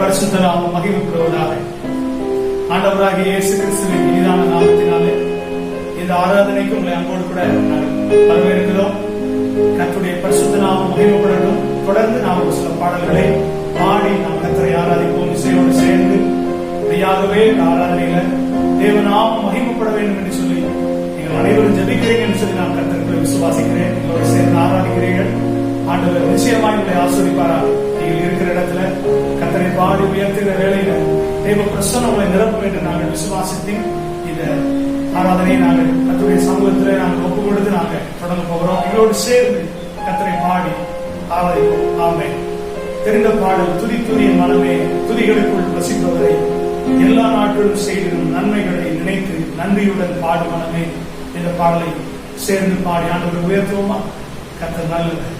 பரிசுத்த நாமம் மகிமைப்படுவதாக. ஆண்டவராகிய இயேசு கிறிஸ்துவின் இனிதான நாமத்தினாலே இந்த ஆராதனைக்கு உங்களை அன்போடு கூட வரவேற்கிறோம். கர்த்தருடைய பரிசுத்த நாமம் மகிமைப்படணும். தொடர்ந்து நாம் ஒரு சில பாடல்களை பாடி நாம் கர்த்தரை ஆராதிப்போம். இசையோடு சேர்ந்து மெய்யாகவே ஆராதனையில தேவநாமம் மகிமைப்பட வேண்டும் என்று சொல்லி நீங்கள் அனைவரும் ஜெபிக்கிறீர்கள் என்று சொல்லி நான் கர்த்தர்களை விசுவாசிக்கிறேன். எங்களோடு சேர்ந்து ஆராதிக்கிறீர்கள். ஆண்டவர் நிச்சயமாக உங்களை ஆஸ்வதிப்பாரா. நீங்கள் இருக்கிற இடத்துல கர்த்தரை பாடி உயர்த்துகிற வேளையில தேவ பிரசன்னம் உங்களை நிரப்பும் என்று நாங்கள் விசுவாசித்து இந்த ஆராதனையை நாங்கள் கர்த்தருடைய சமூகத்திலே நாங்கள் ஒப்பு கொடுத்து நாங்கள் தொடங்க போகிறோம். எங்களோடு சேர்ந்து கர்த்தரை பாடி ஆராதிப்போம். ஆமென். தெரிந்த பாடல் துதி துதியின் மனமே துதிகளுக்குள் வசிப்பவரை எல்லா நாட்களும் செய்திடும் நன்மைகளை நினைத்து நன்றியுடன் பாடு மனமே என்ற பாடலை சேர்ந்து பாடி ஆண்டவரை உயர்த்துவோமா. கர்த்தர் நல்லவர்.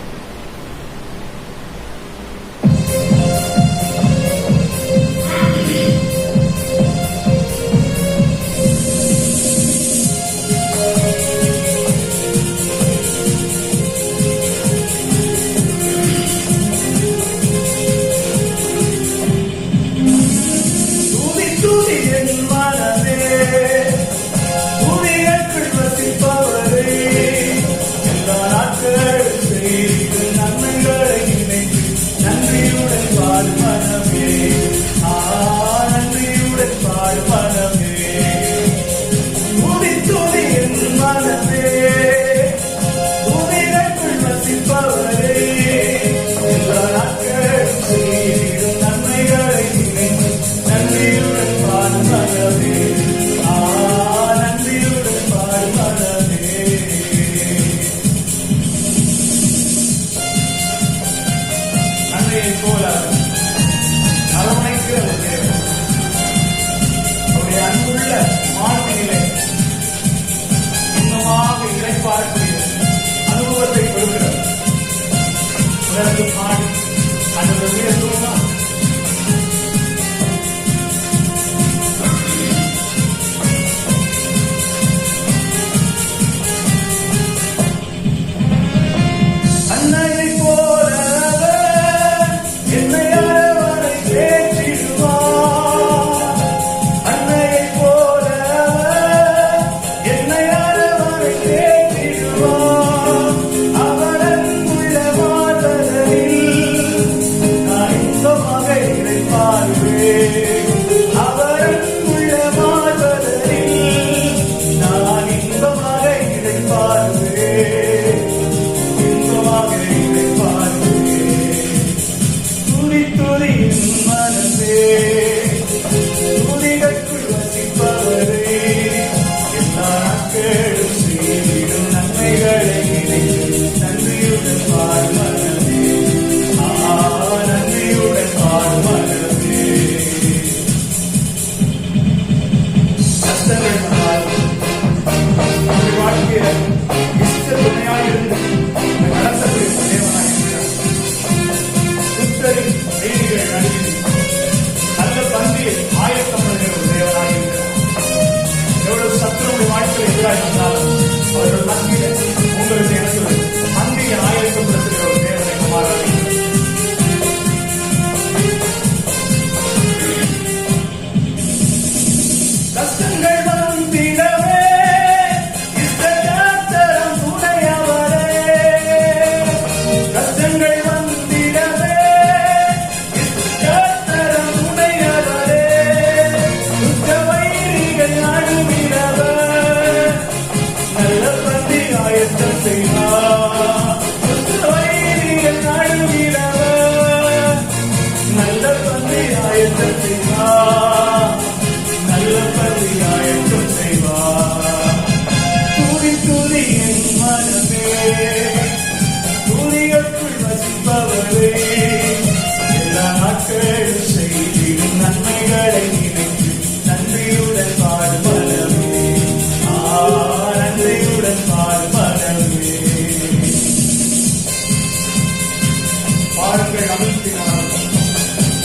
பாருங்கள் அமைப்பினாலும்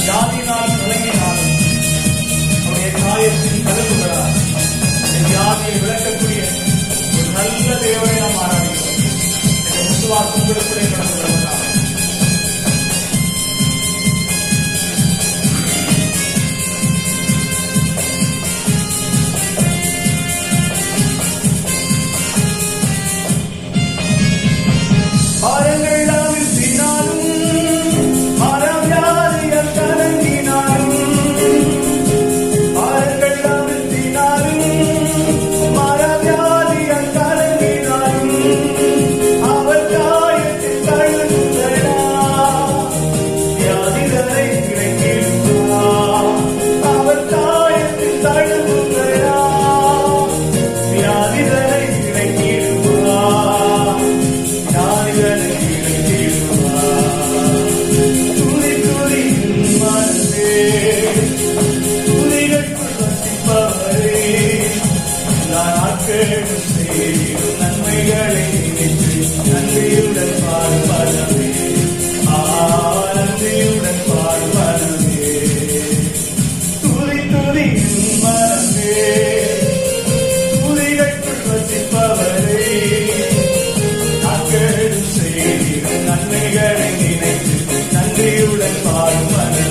ஜாதினால் விளங்கினாலும் துதிகளுக்குள் வசிப்பவரே, எல்லா நாட்களும் செய்யும் நன்மைகளை நினைத்து நன்றியுடன் பாடுவதே, நன்றியுடன் பாடுவதே. துதி துதி மனமே, துதிகளுக்குள் வசிப்பவரே, நாட்களும் செய்யும் நன்மைகளை நினைத்து நன்றியுடன் பாடுவதே,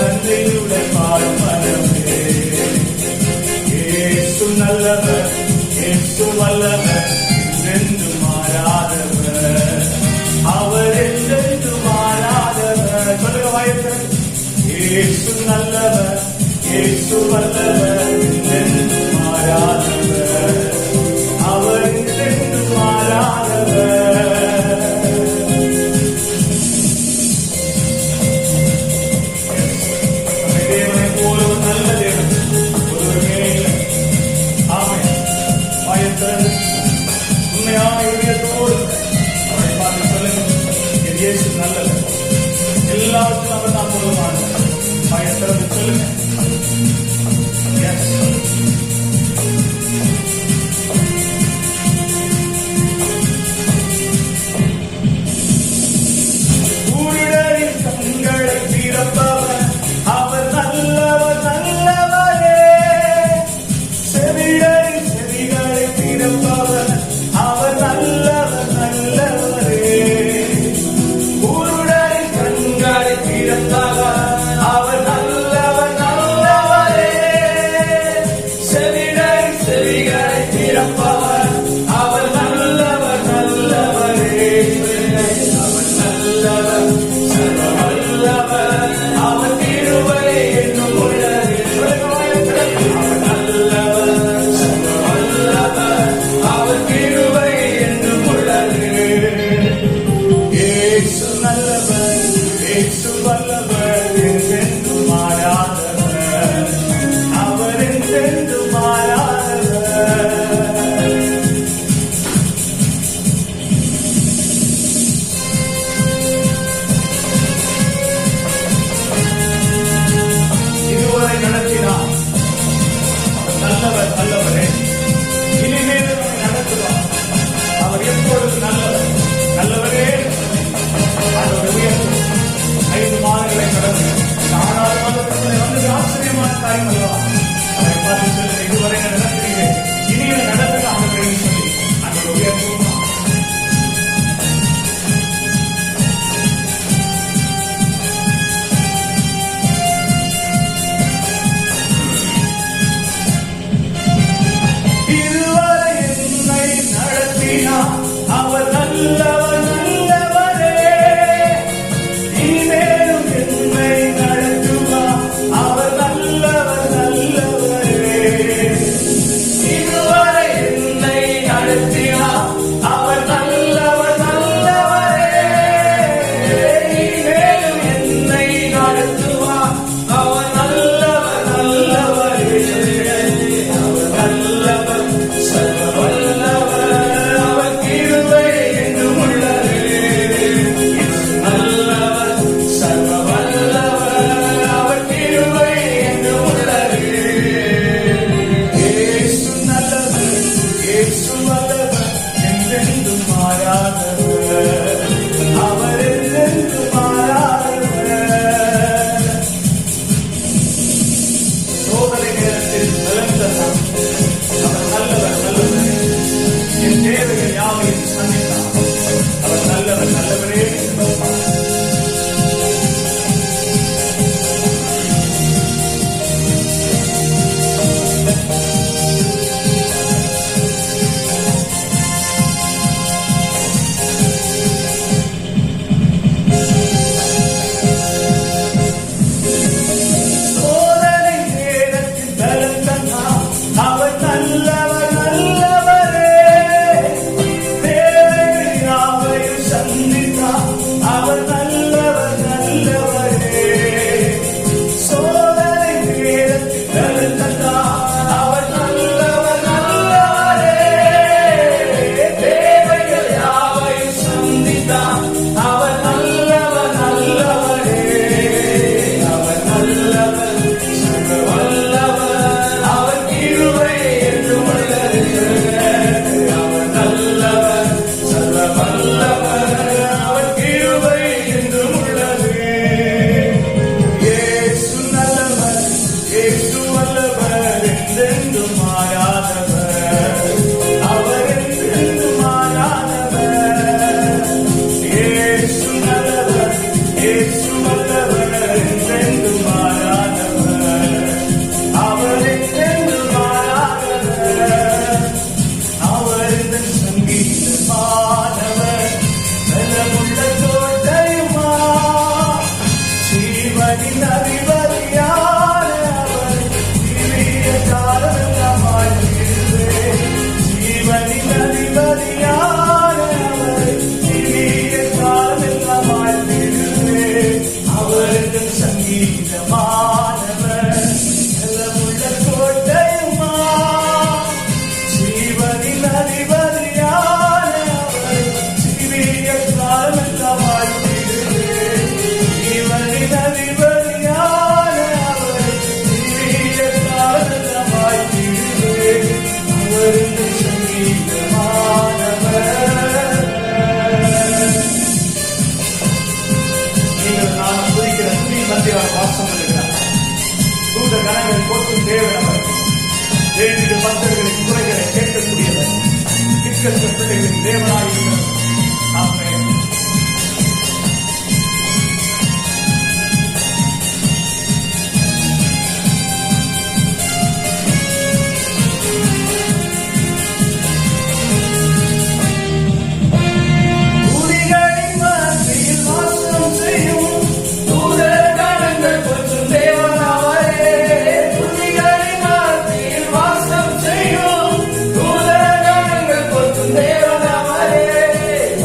நன்றியுடன் பாடுவதே. இயேசு நல்லவர், இயேசு வல்லவர், என்றென்று மாறாதவர், அவர் என்றென்று மாறாதவர். சொல்லுங்க வாயத்தில். இயேசு நல்லவர், இயேசு வல்லவர், என்றென்று மாறாதவர், அவர் என்றென்று மாறாதவர். தேவனை போல ஒரு நல்ல தேவன் ஒருவருமே இல்லை. ஆமென். வாயத்திறந்து உண்மையான இதயத்தோடு அவரை பார்த்து சொல்லுங்க, என் இயேசு நல்லவர், எல்லாவற்றும் அவர் தான் போதுமானவர். வாயத்திறந்து சொல்லுங்க. எஸ். ஊழியரின் கண்களை திறப்பவர், அவர் நல்லவர், நல்லவரே. செவிடரின் செவிகளை திறப்பவர், அவர் நல்லவர், நல்லவரே. ஊருடரின் கண்களை திறப்பவர், அவர் நல்லவர், நல்லவரே. செவிடரின் செவிகளை திறப்பவர், அவர் நல்லவர், நல்லவரே. அவர் நல்லவர், சர்வ வல்லவர், அவர் கிருபை என்னும் உள்ளது. அவர் நல்லவர், சர்வ வல்லவர், அவர் கிருபை என்னும் உள்ளது. இயேசு நல்லவர், இயேசு வல்லவர், என்றென்று மாறாதவர், அவர் என்றென்று மாறாதவர். இதுவரை நடத்தினார் அவர் நல்லவர், நல்லவரே. இனிமேல் நம்மை நடத்துவார். அவர் எப்பொழுது நல்லவர், நல்லவரே. அவர் உயர்வு 5 மாதங்களை கடந்து 4வது மாதத்திற்கு வந்தது ஆச்சரியமான காரியம் அல்லவா? அவரை பார்த்து சொல்லுங்க, இதுவரை நடத்துறீங்க, இனியும் நடத்துக ஆண்டவரே சொல்லி அந்த உயர்வு. இதுவரை என்னை நடத்தினார் அவர் நல்லவர், நல்லவரே. இனிமேலும் என்னை நடத்துவார் அவர் நல்லவர், நல்லவரே. அதிபதியான அவர் ஜீவிய காலமெல்லாம் வாழ்த்திடுவே. ஜீவனின் அதிபதியான அவர் ஜீவிய காலமெல்லாம் வாழ்த்திடுவே. அவருக்கு சங்கீதமானவர் எல்லமுள்ள கோட்டையுமா. ஜீவனின் அதிபதியான அவர் ஜீவிய காலமெல்லாம் வாழ்த்திடுவே. ஜீவனின் அதிபதியான அவர் ஜீவிய காலமெல்லாம் வாழ்த்திடுவே. அவருக்கு சங்கீதமானவர். நீங்கள் நான் துதிக்கிற துதி மத்தியில் வாசம் பண்ணுகிறார். தூத கணங்கள் போற்றும் தேவன் அவர். வேண்டிய பக்தர்களின் குறைகளை கேட்கக்கூடியவர். கிட்கற்ற பிள்ளைகளின் தேவனாயிருக்கிறார். ஆமென். துதிகளின் மத்தியில் வாசம் செய்யும் தூத கணங்கள் போற்றும் தேவன் அவரே. துதிகளின் மத்தியில் வாசம் செய்யும் தூத கணங்கள் போற்றும் தேவன் அவரே.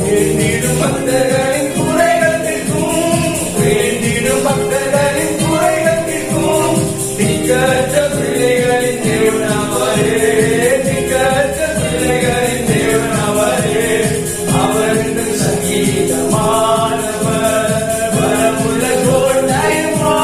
வேண்டிடும் பக்தர்களின் குறைகள் தீர்க்கும். வேண்டிடும் பக்தர்களின் குறைகள் தீர்க்கும். திக்கற்ற பிள்ளைகளின் தேவன் அவரே. திக்கற்ற பிள்ளைகளின் தேவன் அவரே. அவருக்கு சங்கீதமானவர் வரமுள்ள கோட்டையுமா.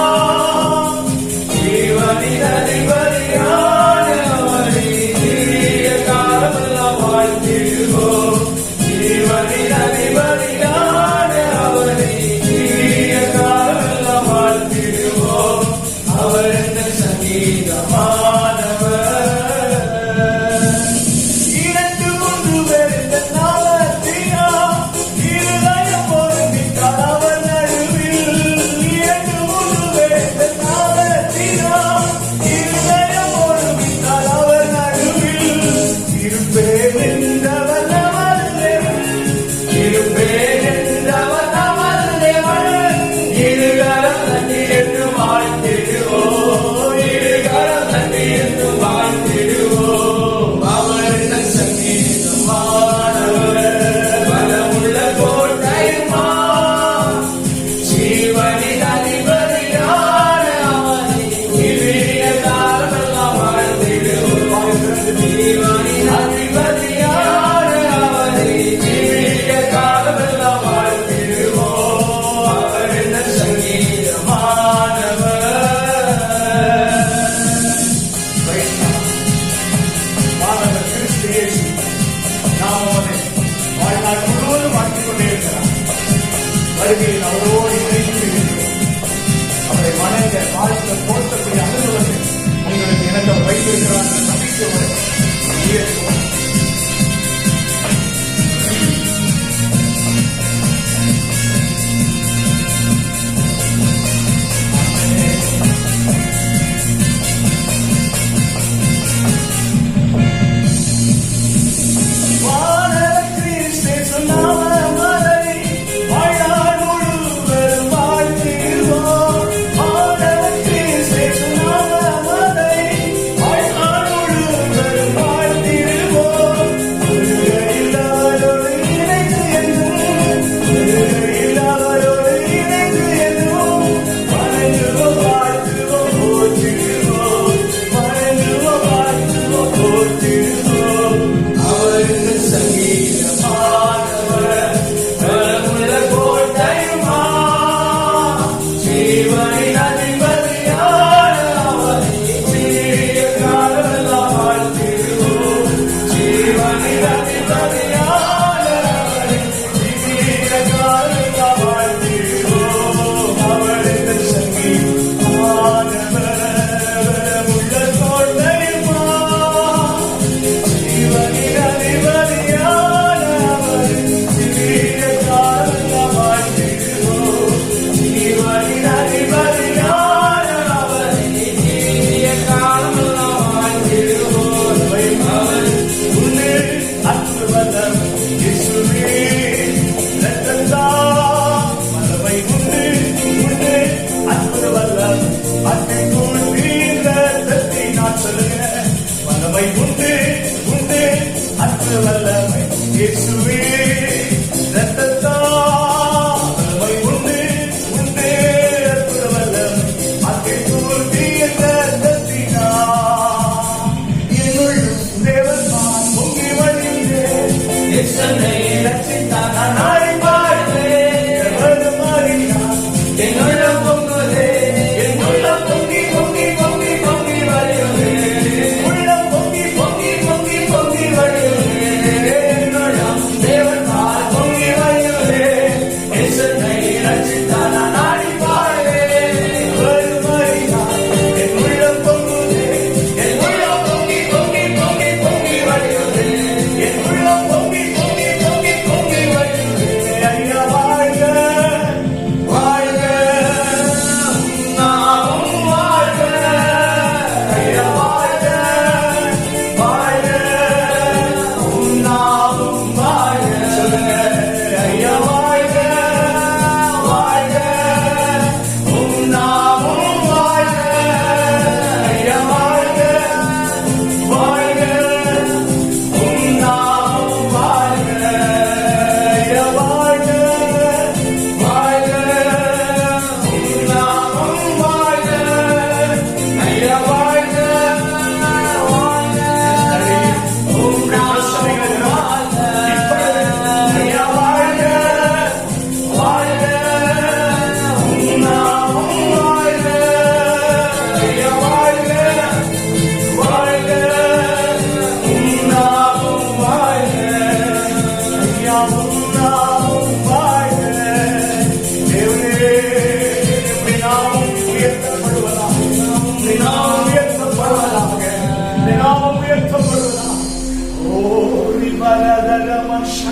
ஜீவனின் அதிபதியான அவரை ஜீவிய காலமெல்லாம் வாழ்த்திடுவோம். ஜீவனின் அதிபதியான அவரை ஜீவிய காலமெல்லாம் வாழ்த்திடுவோம். அவருக்கு சங்கீதமானவர். இரண்டு மூன்று பேர் இந்த நாமத்தினா இருதயம் பொருந்திட்டார் அவர் நடுவில். இரண்டு மூன்று பேர் இந்த நாமத்தினா இருதயம் பொருந்திட்டார் அவர் நடுவில். இருப்பேன் என்றவர் நமது தேவன். இருப்பேன் என்றவர் நமது தேவன். இருகரம் தட்டி என்று வாழ்த்திடுவோம். இருகரம் தட்டி என்று வாழ்த்திடுவோம். அவருக்கு சங்கீதமானவர் பலமுள்ள கோட்டையுமா. ஜீவனின் அதிபதியான அவரை ஜீவிய காலமெல்லாம் வாழ்த்திடுவோம். ஜீவனின் அதிபதியான அவரை ஜீவிய காலமெல்லாம் வாழ்த்திடுவோம். அவருக்கு சங்கீதமானவர். மாணவர் கிறிஸ்து இயேசு நாம் அவரை வாழ்நாள் முழுவதும் வாழ்த்திக் கொண்டே இருக்கிறார். வருகையில் அவரோடு இணைந்து இருக்கிறோம். அவரை வணங்க வாழ்த்த போற்றக்கூடிய அனுபவத்தை உங்களுக்கு எனக்கு அவர் வைத்திருக்கிறார் என்ற நம்பிக்கையோடு இயேசுவோம். வானவர் கிறிஸ்து சொன்னாம மலை வாழ்நாள் முழுவதும் வாழ்த்திடுவோம். வானவர் கிறிஸ்து சொன்னாம மலை வாழ்நாள் முழுவதும் வாழ்த்திடுவோம். வருகையில் அவரோடு இணைந்து என்றும் வருகையில் அவரோடு இணைந்து என்றும் வணங்குவோம் வாழ்த்துவோம் போற்றிடுவோம். வணங்குவோம் வாழ்த்துவோம் போற்றிடுவோம். அவருக்கு சங்கீதமானவர் வரமுள்ள கோட்டையுமா. ஜீவனின் அதிபதியான அவரை ஜீவிய காலமெல்லாம் வாழ்த்திடுவோம். ஜீவனின் அதிபதியான அவரை ஜீவிய காலமெல்லாம் வாழ்த்திடுவோம். அவருக்கு சங்கீதமானவர் வரமுள்ள கோட்டையுமா. ஜீவனின் அதிபதியான அவர் ஜீவிய காலமெல்லாம் வாழ்த்திடுவோம். ஜீவனின் அதிபதியான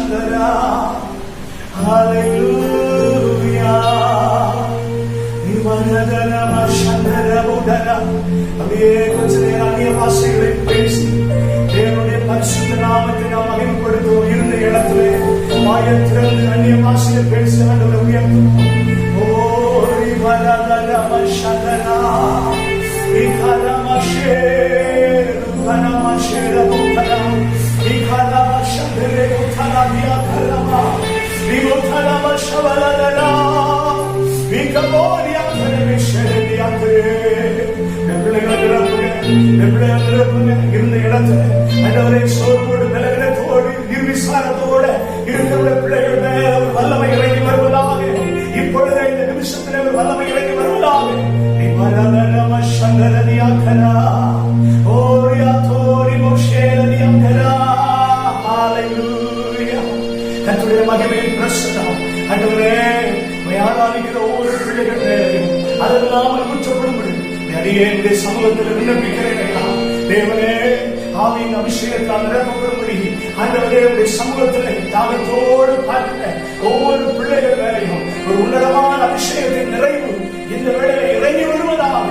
Shandara. Hallelujah. Ivanadana Mashandara Budana. அப்படியே கொஞ்ச நேரம் அந்நிய பாஷைகளை பேசி தேவனுடைய பரிசுத்த நாமத்தை நாம் மகிமைப்படுத்துவோம். இருந்த இடத்திலே வாயை திறந்து அந்நிய பாஷையை பேசி ஆண்டவரை உயர்த்துவோம். ஓ ரிவரதன மஷதனா இகரமஷே ருபனமஷே ரபுதனா இகரமஷதரே உத்தரதியா கரமா ரிபுதனமஷவலதனா இகபோரியா கரமஷேரியா கரே இருந்த இடத்துல ஆண்டவரே சோர்வோடு பலவீனத்தோடு நிர்விசாரத்தோடு இருக்கிற பிள்ளைகள் மேல ஒரு வல்லமை இறங்கி வருவதாக. இப்பொழுது இந்த நிமிஷத்தில் ஒரு வல்லமை இறங்கி வருவதாக. கர்த்தருடைய மகிமையின் பிரசன்னம் ஆண்டவரே ஆராதிக்கிற ஒவ்வொரு பிள்ளைகள் மேலையும் அதெல்லாம் குற்றப்படும்படி அடியேனுடைய சமூகத்தில் விண்ணப்பிக்கிறேன். தேவனே ஆவியின் அபிஷேகத்தால் நிரப்பப்படும்படி ஆண்டவரே உடைய சமூகத்தில் தாகத்தோடு பார்க்கிற ஒவ்வொரு பிள்ளைகள் மேலையும் ஒரு உன்னதமான அபிஷேகத்தின் நிறைவு இந்த வேளையில இறங்கி வருவதாக.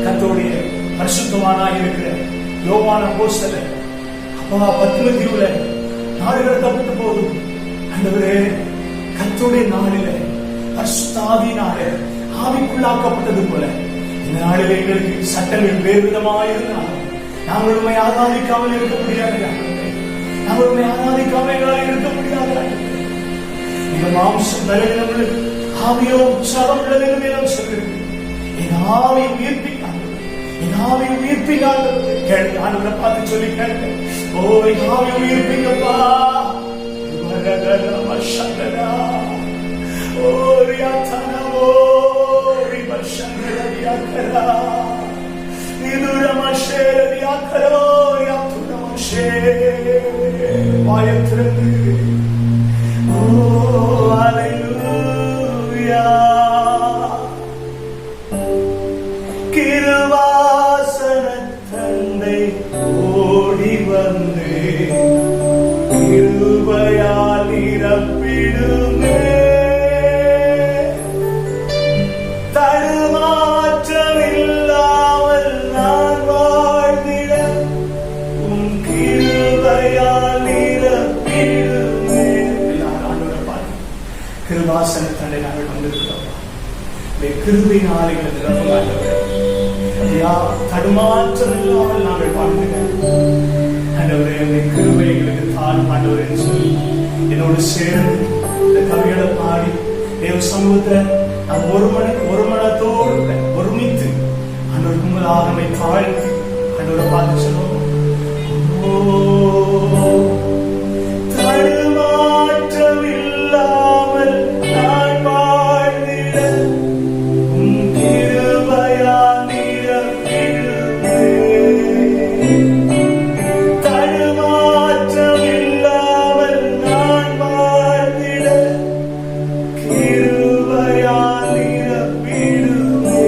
கர்த்தருடைய பரிசுத்தவானாக இருக்கிற யோவான் அப்போஸ்தலன் அப்பா பத்ம தீவுல நாடு கடத்தப்பட்டு போதும் ஆண்டவரே கர்த்தருடைய நாளிலே பரிசுத்தாவியினாலே ஆவிக்குள்ளாக்கப்பட்டது போல இந்த நாளிலே எங்களுக்கு சட்டங்கள் வேறு விதமாயிருந்தாலும் நாங்கள் உண்மை ஆராதிக்காமல் இருக்க முடியாது. நாங்கள் உண்மை ஆராதிக்காமல் எங்களால் இருக்க முடியாது. இந்த மாம்சம் பலவீனங்கள் ஆவியோ உற்சாகம் உள்ளது என்று நான் சொல்கிறேன். என் ஆவி உயிர்ப்பிக்காங்க, என் ஆவி உயிர்ப்பிக்காங்க. கேட்டு ஆண்டவரை பார்த்து சொல்லி கேட்டேன். ஓ என் ஆவி உயிர்ப்பிங்கப்பா. கிருவாசன தந்தை ஓடி வந்து கிருபையால் நிரப்பிடுமே. தடுமாற்றமில்லாமல் நான் வாழ்ந்திட உன் கிருபையால் நிரப்பிடுமே. கிருபாசன தந்தை நாங்கள் வந்திருக்கிறோம். கிருபையினால் எங்களை நிரப்புகிறார்கள். தடுமாற்றம் இல்லாமல் நாங்கள் வாழ்கிறோம். ஆண்டவரே என்னுடைய கிருபை எங்களுக்கு தாரும் ஆண்டவரே சொல்லி என்னோடு சேர்ந்து இந்த கவிகளை பாடி தேவ சமூகத்தை நாம் ஒரு மனத்தோடு ஒருமித்து ஆண்டவர் கும்பலாக நம்மை தாழ்த்தி ஆண்டவரை பார்த்து சொல்லுவோம். தடுமாற்றம் இல்லாமல் நான் வாழ்ந்திட உன் கிருபையால் நிரப்பிடுமே. தடுமாற்றம் இல்லாமல் நான் வாழ்ந்திட கிருபையால் நிரப்பிடுமே.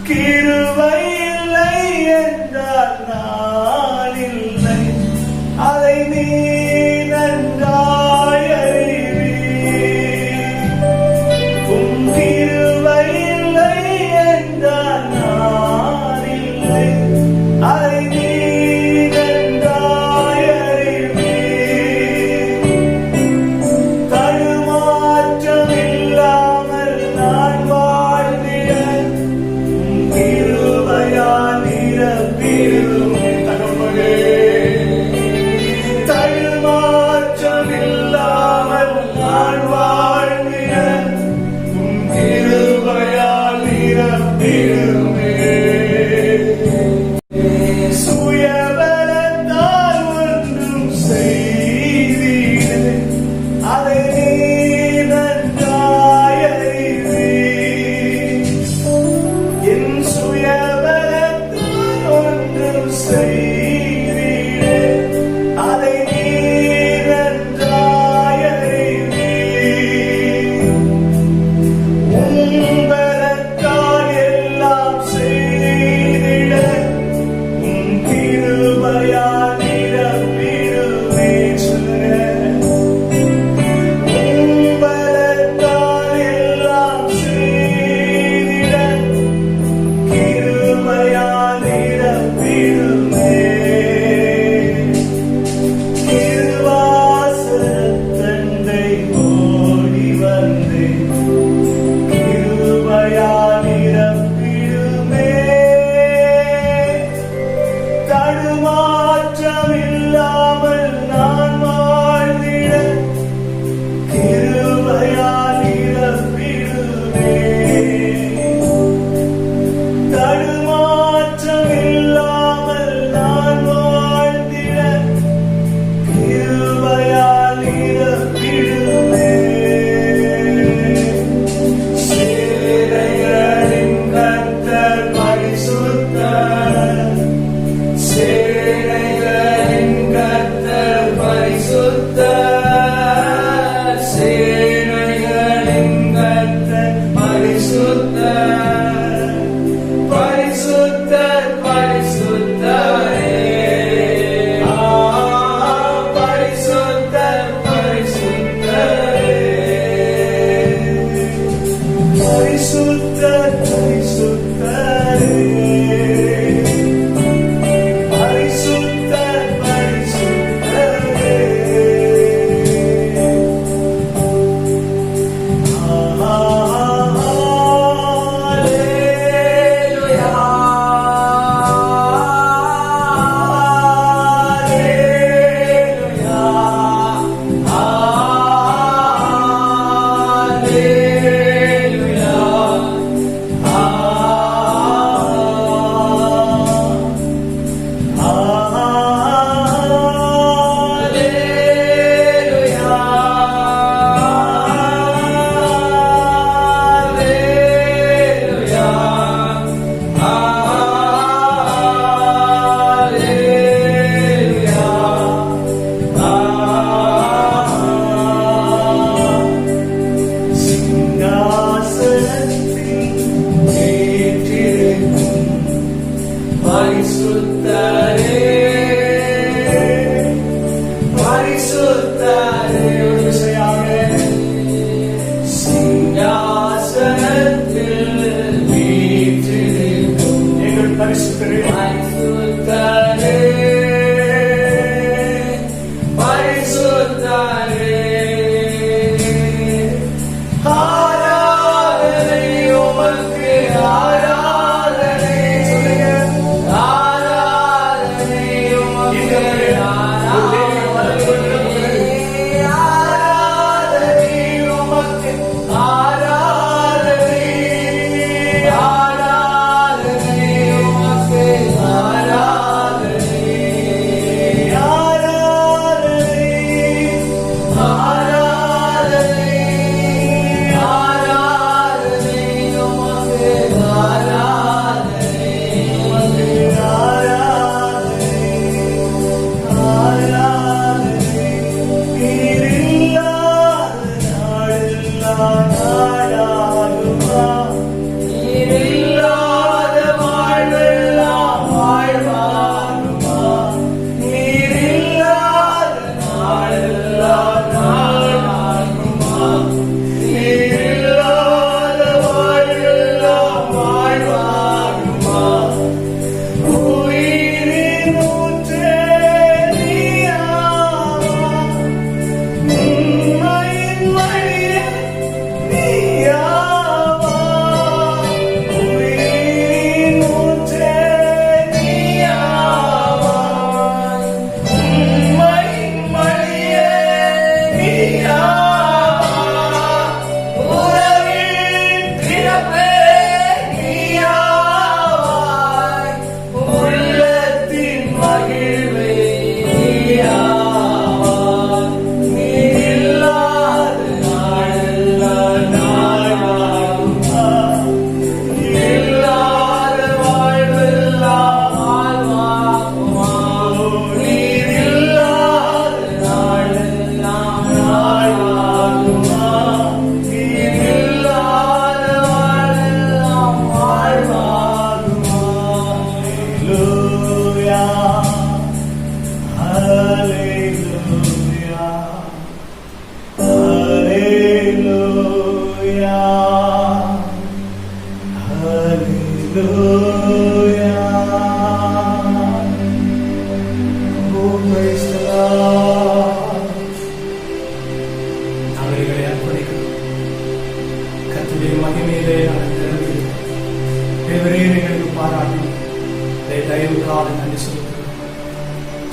கிருபை இல்லை என்றால் நான்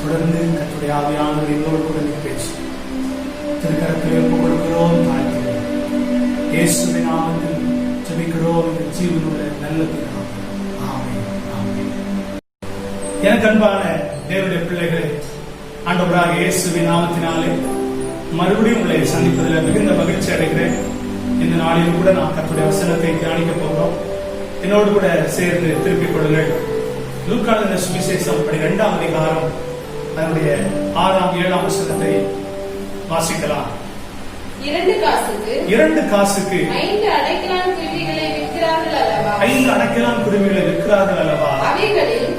தொடர்ந்து கர்த்தருடைய ஆவியானவர் எங்களோடு கூட பேசி திருக்கரத்தில் ஒப்புக் கொடுக்கிறோம். இயேசுவின் நாமத்தில் ஜெபிக்கிறோம் இந்த ஜீவனுள்ள நல்ல பிதாவே. ஆமென். ஆமென். எனக்கு அன்பான தேவனுடைய பிள்ளைகளே, ஆண்டவராகிய இயேசுவின் நாமத்தினாலே மறுபடியும் உங்களை சந்திப்பதில் மிகுந்த மகிழ்ச்சி அடைகிறேன். இந்த நாளிலும் கூட நாம் கர்த்தருடைய வசனத்தை தியானிக்க போகிறோம். என்னோடு கூட சேர்ந்து திருப்பிக் கொள்ளுங்கள். லூக்கா எழுதின சுவிசேஷம் 12ஆம் அதிகாரம் அதனுடைய 6ஆம் 7ஆம் வசனத்தை வாசிக்கலாம். 2 காசுக்கு 5 அடைக்கலான் குருவிகளை விற்கிறார்கள் அல்லவா?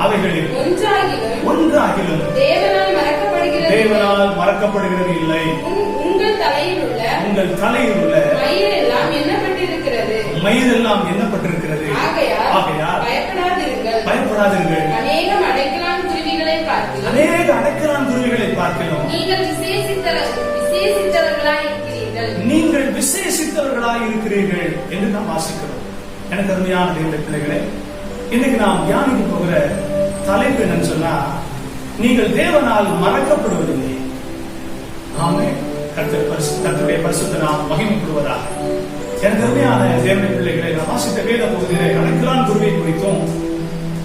அவைகளில் ஒன்றாகிலும் தேவனால் மறக்கப்படுகிறது இல்லை. உங்கள் தலையில் உள்ள மயிரெல்லாம் எண்ணப்பட்டிருக்கிறது. ஆகையால் பயப்படாதீர்கள். அநேக அடைக்கலான் குருவிகளை பார்க்கிறோம். நீங்கள் விசேஷித்தவர்களாய் இருக்கிறீர்கள் என்று நாம் வாசிக்கிறோம். எனக்கு அருமையான தேவனுடைய பிள்ளைகளே, இன்னைக்கு நாம் தியானிக்க போகிற தலைப்பு என்னன்னு சொன்னா, நீங்கள் தேவனால் மறக்கப்படுவதில்லை. ஆமென். கர்த்தருடைய பரிசுத்த நாமம் மகிமைப்படுவதாக. எனக்கு அருமையான தேவனுடைய பிள்ளைகளை, நான் வாசித்த வேத பகுதியிலே அடைக்கலான் குருவை குறித்தும்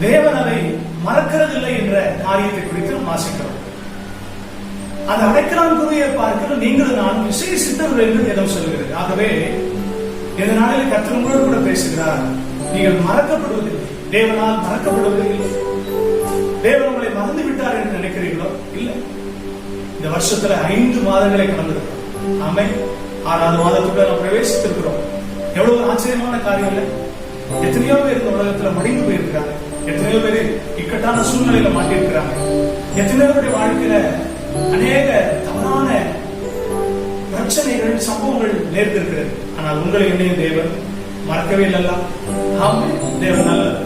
தேவன் அதை மறக்கிறதில்லை என்ற காரியத்தை குறித்தும் வாசிக்கிறோம். அந்த அடைக்கலான் குருவியை பார்க்கிற நீங்கள் நான் விசேஷித்தவர்கள் என்று வேதம் சொல்லுகிறது. ஆகவே இந்த நாளில் கர்த்தர் உங்களோடு கூட பேசுகிறார். நீங்கள் மறக்கப்படுவதில்லை, தேவனால் மறக்கப்படுவதில்லை. தேவன் உங்களை மறந்து விட்டார் என்று நினைக்கிறீர்களோ? இல்லை. இந்த வருஷத்துல 5 மாதங்களை கடந்திருக்கிறோம். ஆமென். 6வது மாதத்துக்குள்ள நாம் பிரவேசித்திருக்கிறோம். ஆச்சரியமான காரியம் இல்லை. எத்தனையோ பேர் இந்த உலகத்துல மடிந்து போயிருக்கிறாங்க. எத்தனையோ பேர் இக்கட்டான சூழ்நிலையில மாட்டிருக்கிறாங்க. எத்தனையோ பேருடைய வாழ்க்கையில அநேக தவறான பிரச்சனைகள், சம்பவங்கள் நேர்ந்திருக்கிறது. ஆனால் உங்களை என்னையும் தேவன் மறக்கவே இல்லல்ல. ஆமே, தேவன் நல்லது.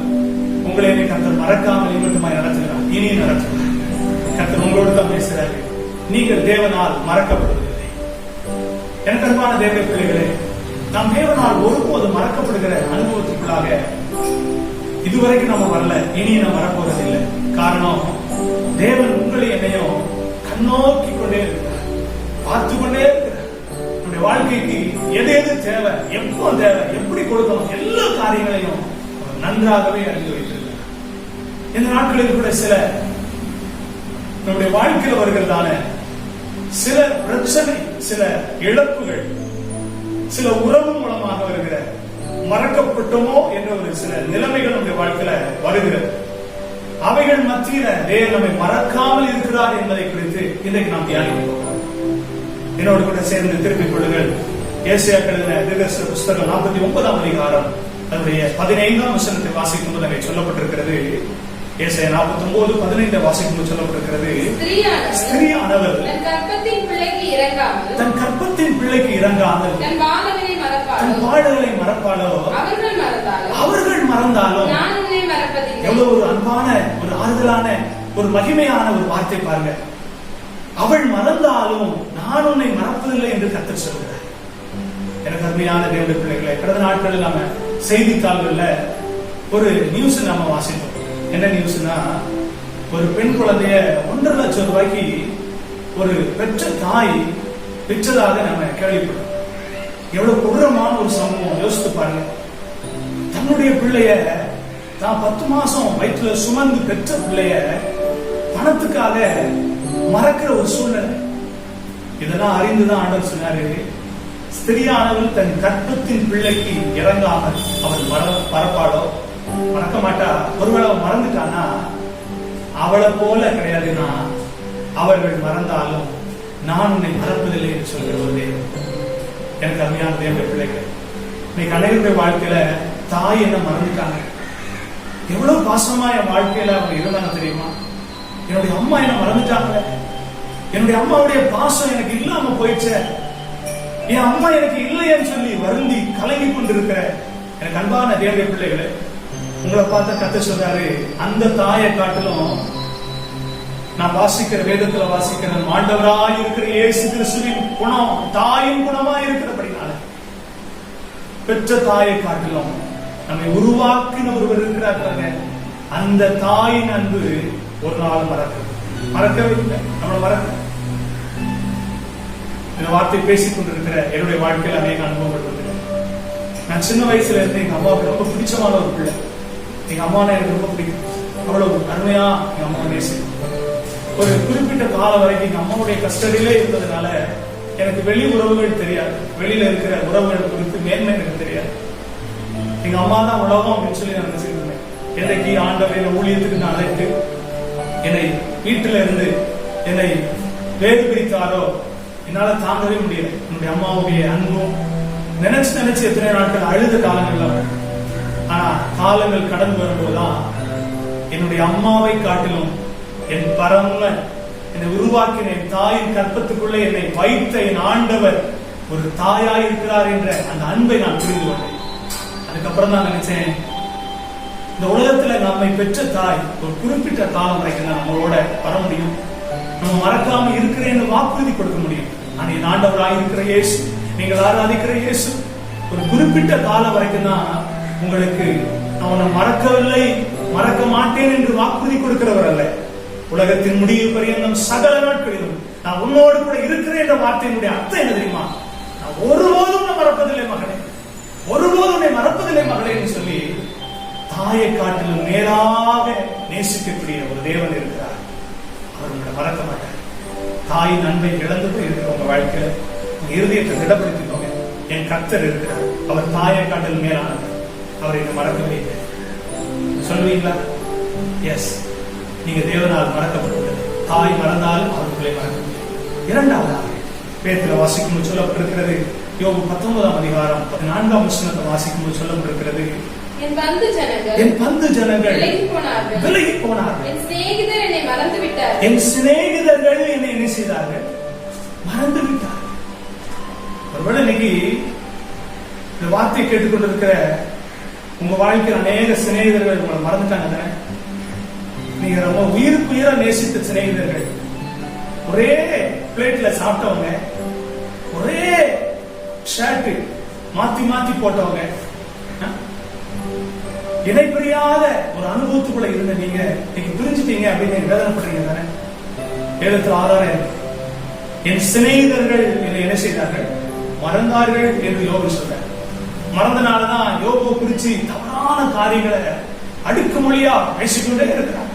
உங்களை என்னை கர்த்தர் மறக்காமல் மட்டுமாய் நடத்துகிறார், இனியும் நடத்துகிறார். கர்த்தர் உங்களோடு தான் பேசுகிறாரு. நீங்கள் தேவனால் மறக்கப்படுவதில்லை. எனக்கு அன்பான தேவ பிள்ளைகளே, நாம் தேவனால் ஒருபோது மறக்கப்படுகிற அனுபவத்துக்குள்ளாக இதுவரைக்கும் நம்ம வரல, இனியும் நம்ம வரப்போறதில்லை. காரணம், தேவன் உங்களை என்னையும் கண்ணோக்கி கொண்டே இருக்கிறார், பார்த்து கொண்டே இருக்கிறார். நம்முடைய வாழ்க்கைக்கு எது எது தேவை, எப்போ தேவை, எப்படி கொடுக்கணும், எல்லா காரியங்களையும் நன்றாகவே அறிந்து வைத்திருக்கிறார். இந்த நாட்களில் கூட சில நம்முடைய வாழ்க்கையில் வருகிறதான சில பிரச்சனை, சில இழப்புகள், சில உறவு மூலமாக வருகிற மறக்கப்பட்டோமோ என்ற ஒரு சில நிலைமைகள் நம்முடைய வாழ்க்கையில வருகிறது. அவைகள் மத்தியில தேவன் நம்மை மறக்காமல் இருக்கிறார் என்பதை குறித்து இன்றைக்கு நாம் தியானிக்க போகிறோம். என்னோடு கூட சேர்ந்து திருப்பிக் கொள்ளுங்கள். ஏசாயா எழுதின தீர்க்கதரிசன புஸ்தகம் 49ஆம் அதிகாரம் அதனுடைய 15ஆம் வசனத்தை வாசிக்கும் போது அங்கே சொல்லப்பட்டிருக்கிறது. ஏசாயா 49:15 வாசிக்கும் சொல்லப்பட்டிருக்கிறது. ஸ்திரீயானவள் தன் கர்ப்பத்தின் பிள்ளைக்கு இறங்காமல் தன் பாடுகளை மறப்பாளோ, அவர்கள் மறந்தாலும். எவ்வளவு ஒரு அன்பான, ஒரு ஆறுதலான, ஒரு மகிமையான ஒரு வார்த்தை பாருங்க. அவள் மறந்தாலும் நான் உன்னை மறப்பதில்லை என்று கர்த்தர் சொல்கிறார். எனக்கு அருமையான தேவனுடைய பிள்ளைகளை, கடந்த நாட்களில் நாம செய்தித்தாள்கள்ல ஒரு நியூஸ் நாம வாசித்தோம். என்ன நியூஸ்னா, ஒரு பெண் குழந்தைய 1.5 லட்சம் ரூபாய்க்கு ஒரு பெற்ற தாய் பெற்றதாக நம்ம கேள்விப்பட்டோம். எவ்வளவு கொடூரமான ஒரு சம்பவம், யோசித்து பாருங்க. தன்னுடைய பிள்ளைய, தான் 10 மாசம் வயிற்றுல சுமந்து பெற்ற பிள்ளைய பணத்துக்காக மறக்கிற ஒரு சூழ்நிலை. இதெல்லாம் அறிந்துதான் ஆண்டவர் சொன்னாரு, ஸ்திரியானவள் தன் கர்ப்பத்தின் பிள்ளைக்கு இறங்காமல் அவள் மறப்பாளோ, மறக்க மாட்டா. ஒருவேளை அவள் மறந்துட்டானா அவளை போல கிடையாதுன்னா, அவர்கள் மறந்தாலும் நான் உன்னை மறப்பதில்லை என்று சொல்கிற ஒரு தேவன். எனக்கு அருமையான தேவனுடைய பிள்ளைகள், இன்னைக்கு அனைவருடைய வாழ்க்கையில தாய் என்ன மறந்துட்டாங்க. எவ்வளவு பாசமா என் வாழ்க்கையில அவங்க இருந்தாங்க தெரியுமா? என்னுடைய அம்மா என்ன மறந்துட்டாங்க. என்னுடைய அம்மாவுடைய பாசம் எனக்கு இல்லாம போயிடுச்சு. என் அம்மா எனக்கு இல்லைன்னு சொல்லி வருந்தி கலங்கி கொண்டிருக்கிற எனக்கு அன்பான தேவனுடைய பிள்ளைகளை, உங்களை பார்த்த கர்த்தர் சொல்றாரு, அந்த தாயை காட்டிலும் நான் வாசிக்கிற வேதத்துல வாசிக்கிற ஆண்டவராய் இருக்கிற இயேசு கிறிஸ்துவின் குணம் தாயின் குணமா இருக்கிறபடினால, பெற்ற தாயை காட்டிலும் நம்மை உருவாக்கின ஒருவர் இருக்கிறாங்க. அந்த தாயின் அன்பு ஒரு நாள் மறக்கவே இல்லை. நம்மளை மறக்க இந்த வார்த்தை பேசிக் கொண்டிருக்கிற என்னுடைய வாழ்க்கையில் அநேக அனுபவங்கள் வந்து, நான் சின்ன வயசுல இருந்து எங்க அம்மாவுக்கு ரொம்ப பிடிச்சமான ஒரு பிள்ளை. எங்க அம்மா எனக்கு ரொம்ப பிடிக்கும். அவ்வளவு அருமையா எங்க அம்மா நேசிக்கும். ஒரு குறிப்பிட்ட காலம் வரைக்கும் எங்க அம்மாவுடைய கஸ்டடியிலே இருந்ததுனால எனக்கு வெளி உறவுகள் தெரியாது. வெளியில இருக்கிற உறவுகள் குறித்து மேன்மை எனக்கு தெரியாது. எங்க அம்மா தான் உலகம் அப்படின்னு சொல்லி நான் நினைச்சிருந்தேன். என்னைக்கு ஆண்டவர் என்னை ஊழியத்துக்கு நான் அழைத்து என்னை வீட்டில இருந்து என்னை வேறு பிரித்தாரோ என்னால தாங்கவே முடியல. என்னுடைய அம்மாவுடைய அன்பும் நினைச்சு எத்தனை நாட்கள் அழுத காலங்கள். ஆனா காலங்கள் கடந்து வரும்போதுதான் என்னுடைய அம்மாவை காட்டிலும் என் பரம என்னை உருவாக்கின என் தாயின் கற்பத்துக்குள்ளே என்னை வைத்த என் ஆண்டவர் ஒரு தாயாய் இருக்கிறார் என்ற அந்த அன்பை நான் புரிந்து கொண்டேன். அதுக்கப்புறம் தான் நினைச்சேன், இந்த உலகத்துல நம்மை பெற்ற தாய் ஒரு குறிப்பிட்ட காலம் வரைக்கும் தான் நம்மளோட வர முடியும், நம்ம மறக்காம இருக்கிறேன்னு வாக்குறுதி கொடுக்க முடியும். ஆனா என் ஆண்டவராய் இருக்கிற இயேசு, நீங்கள் ஆராதிக்கிற இயேசு ஒரு குறிப்பிட்ட காலம் வரைக்கும் தான் உங்களுக்கு அவனை மறக்கவில்லை, மறக்க மாட்டேன் என்று வாக்குறுதி கொடுக்கிறவர் அல்ல. உலகத்தின் முடிவு பரியந்தம் சகல நாட்களிலும் நான் உன்னோடு கூட இருக்கிறேன் என்ற வார்த்தையினுடைய அர்த்தம் என்ன தெரியுமா? நான் ஒருபோதும் மறப்பதில்லை மகளே, ஒருபோதும் மறப்பதில்லை மகளே என்று சொல்லி தாயை காட்டிலும் நேராக நேசிக்கக்கூடிய ஒரு தேவன் இருக்கிறார். அவர் உங்களை மறக்க மாட்டார். தாயின் அன்பை இழந்து போய் இருக்கிற உங்க வாழ்க்கையில உங்க இருதயத்தை திடப்படுத்திக்கோங்க. என் கர்த்தர் இருக்கிறார், அவர் தாயை காட்டிலும் மேலானவர், அவரை இங்க மறக்கவே இல்லை. சொல்லுவீங்களா? எஸ், நீங்க தேவனால் மறக்கப்பட்டுள்ளது. தாய் மறந்தாலும் அவர்களை மறக்க முடியும். இரண்டாவதாக பேதுரு வாசிக்கும் சொல்லப்பட்டிருக்கிறது, யோபு 19ஆம் அதிகாரம் 14ஆம் வசனத்தை வாசிக்கும்போது சொல்லப்பட்டிருக்கிறது, என் பந்து ஜனங்கள் விலகி போனார்கள். என் சிநேகிதர் என்னை மறந்து விட்டார்கள். என் சிநேகிதர்கள் என்னை என்ன செய்தார்கள்? மறந்து விட்டார்கள். ஒருவேளை இன்னைக்கு இந்த வார்த்தை கேட்டுக்கொண்டிருக்கிற உங்க வாழ்க்கையில் அநேக சிநேகிதர்கள் உங்களை மறந்துட்டாங்க. நீங்க ரொம்ப உயிருக்குயிரா நேசித்த சிநேகிதர்கள், ஒரே பிளேட்ல சாப்பிட்டவங்க, ஒரே ஷர்ட் மாத்தி மாத்தி போட்டவங்க, இடைப்பிரியாத ஒரு அனுபவத்துக்குள்ள இருந்த நீங்க இன்னைக்கு பிரிஞ்சுட்டீங்க அப்படின்னு வேதனைப்படுறீங்க தானே? வேதத்தில் ஆதாரம், என் சிநேகிதர்கள் என்னை என்ன செய்தார்கள்? மறந்தார்கள் என்று யோபு சொல்றார். மறந்தனாலதான் யோபு குறிச்சு தவறான காரியங்களை அடுக்கு மொழியா பேசிக்கொண்டே இருக்கிறாங்க.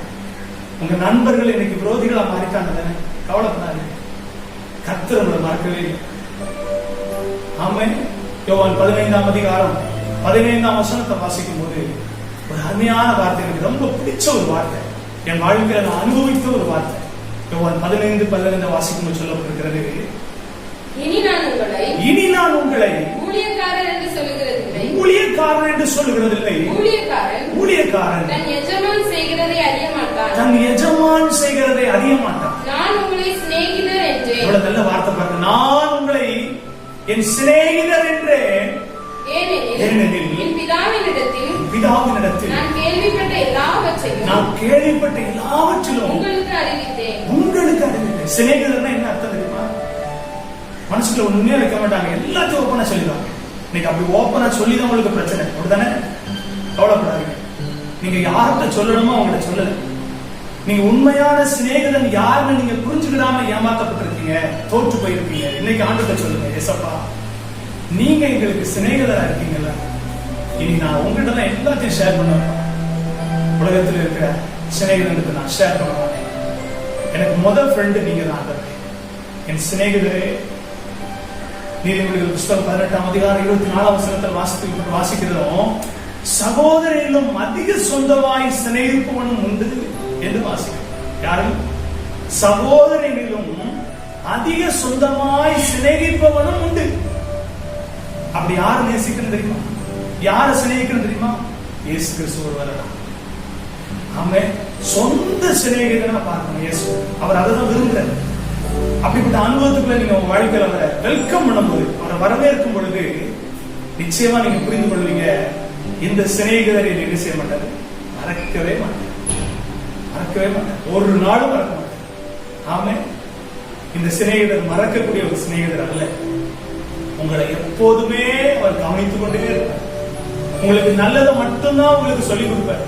உங்க நண்பர்கள் இன்னைக்கு விரோதிகளா மாறிட்டாங்க தானே? கவலைப்படாது, கர்த்தர் உங்களை மறக்கவே இல்லை. ஆமென். யோவான் 15ஆம் அதிகாரம் 15ஆம் வசனத்தை வாசிக்கும் போது ஒரு அருமையான வார்த்தை, எனக்கு ரொம்ப பிடிச்ச ஒரு வார்த்தை, என் வாழ்க்கையில நான் அனுபவித்த ஒரு வார்த்தை. யோவான் 15:12 வாசிக்கும் சொல்லப்பட்டிருக்கிறது, இனி நான் உங்களை ஊழியக்காரர் என்று சொல்லுகிறதில்லை. ஊழியக்காரன் தன் எஜமான் செய்கிறதை அறிய மாட்டான். நான் உங்களை சிநேகிதர் என்றேன். எவ்வளவு நல்ல வார்த்தை பாருங்க. நான் உங்களை என் சிநேகிதர் என்றேன், ஏனெனில் என் பிதாவினிடத்தில் நான் கேள்விப்பட்ட எல்லாவற்றையும் உங்களுக்கு அறிவித்தேன். சிநேகிதர்னா என்ன அர்த்தம் தெரியுமா? மனசுக்குள்ள ஒண்ணுமே வைக்க மாட்டாங்க, எல்லாத்தையும் ஓப்பனா சொல்லிடுவாங்க. இன்னைக்கு அப்படி ஓப்பனா சொல்லிதான் உங்களுக்கு பிரச்சனை, அப்படித்தானே? கவலைப்படாதீங்க. நீங்க யார்கிட்ட சொல்லணுமோ அவங்கள்ட்ட சொல்லல. நீங்க உண்மையான சிநேகிதன் யாருன்னு நீங்க புரிஞ்சுக்கிடாம ஏமாத்தப்பட்டிருக்கீங்க, தோற்று போயிருக்கீங்க. இன்னைக்கு ஆண்டுகிட்ட சொல்லுங்க, எசப்பா நீங்க எங்களுக்கு சிநேகிதரா இருக்கீங்கல்ல, இனி நான் உங்ககிட்ட தான் எல்லாத்தையும் ஷேர் பண்ணுவேன். உலகத்தில் இருக்கிற சிநேகிதனுக்கு நான் ஷேர் பண்ண மாட்டேன். எனக்கு முதல் ஃப்ரெண்டு நீங்க தான். என் சிநேகிதரே, நீதிமொழிகள் புஸ்தகம் 18ஆம் அதிகாரம் 24ஆம் வசனத்தில் வாசிக்கிறதும், சகோதரிலும் அதிக சொந்தமாய் சிநேகிப்பவனும் உண்டு என்று வாசிக்கிறோம். யாரும் சகோதரிலும் அதிக சொந்தமாய் சிநேகிப்பவனும் உண்டு. அப்படி யாரு நேசிக்கணும் தெரியுமா? யார சிநேகிக்கணும் தெரியுமா? இயேசு கிறிஸ்து ஒருவர். ஆமென். சொந்த சிநேகிதனா பார்க்கணும் இயேசு. அவர் அதைதான் விரும்புறாரு. அப்படிப்பட்ட அனுபவத்துக்குள்ள நீங்க உங்க வாழ்க்கையில அவரை வெல்கம் பண்ணும்போது, அவரை வரவேற்கும் பொழுது நிச்சயமா நீங்க புரிந்து கொள்வீங்க, இந்த சிநேகிதரை என்ன செய்ய மாட்டாரு? மறக்கவே மாட்டார். ஒரு நாளும் மறக்க மாட்டார். ஆமென். இந்த சிநேகிதர் மறக்கக்கூடிய ஒரு சிநேகிதர் அல்ல. உங்களை எப்போதுமே அவர் கவனித்துக் கொண்டே இருப்பார். உங்களுக்கு நல்லதை மட்டும்தான் உங்களுக்கு சொல்லிக் கொடுப்பார்,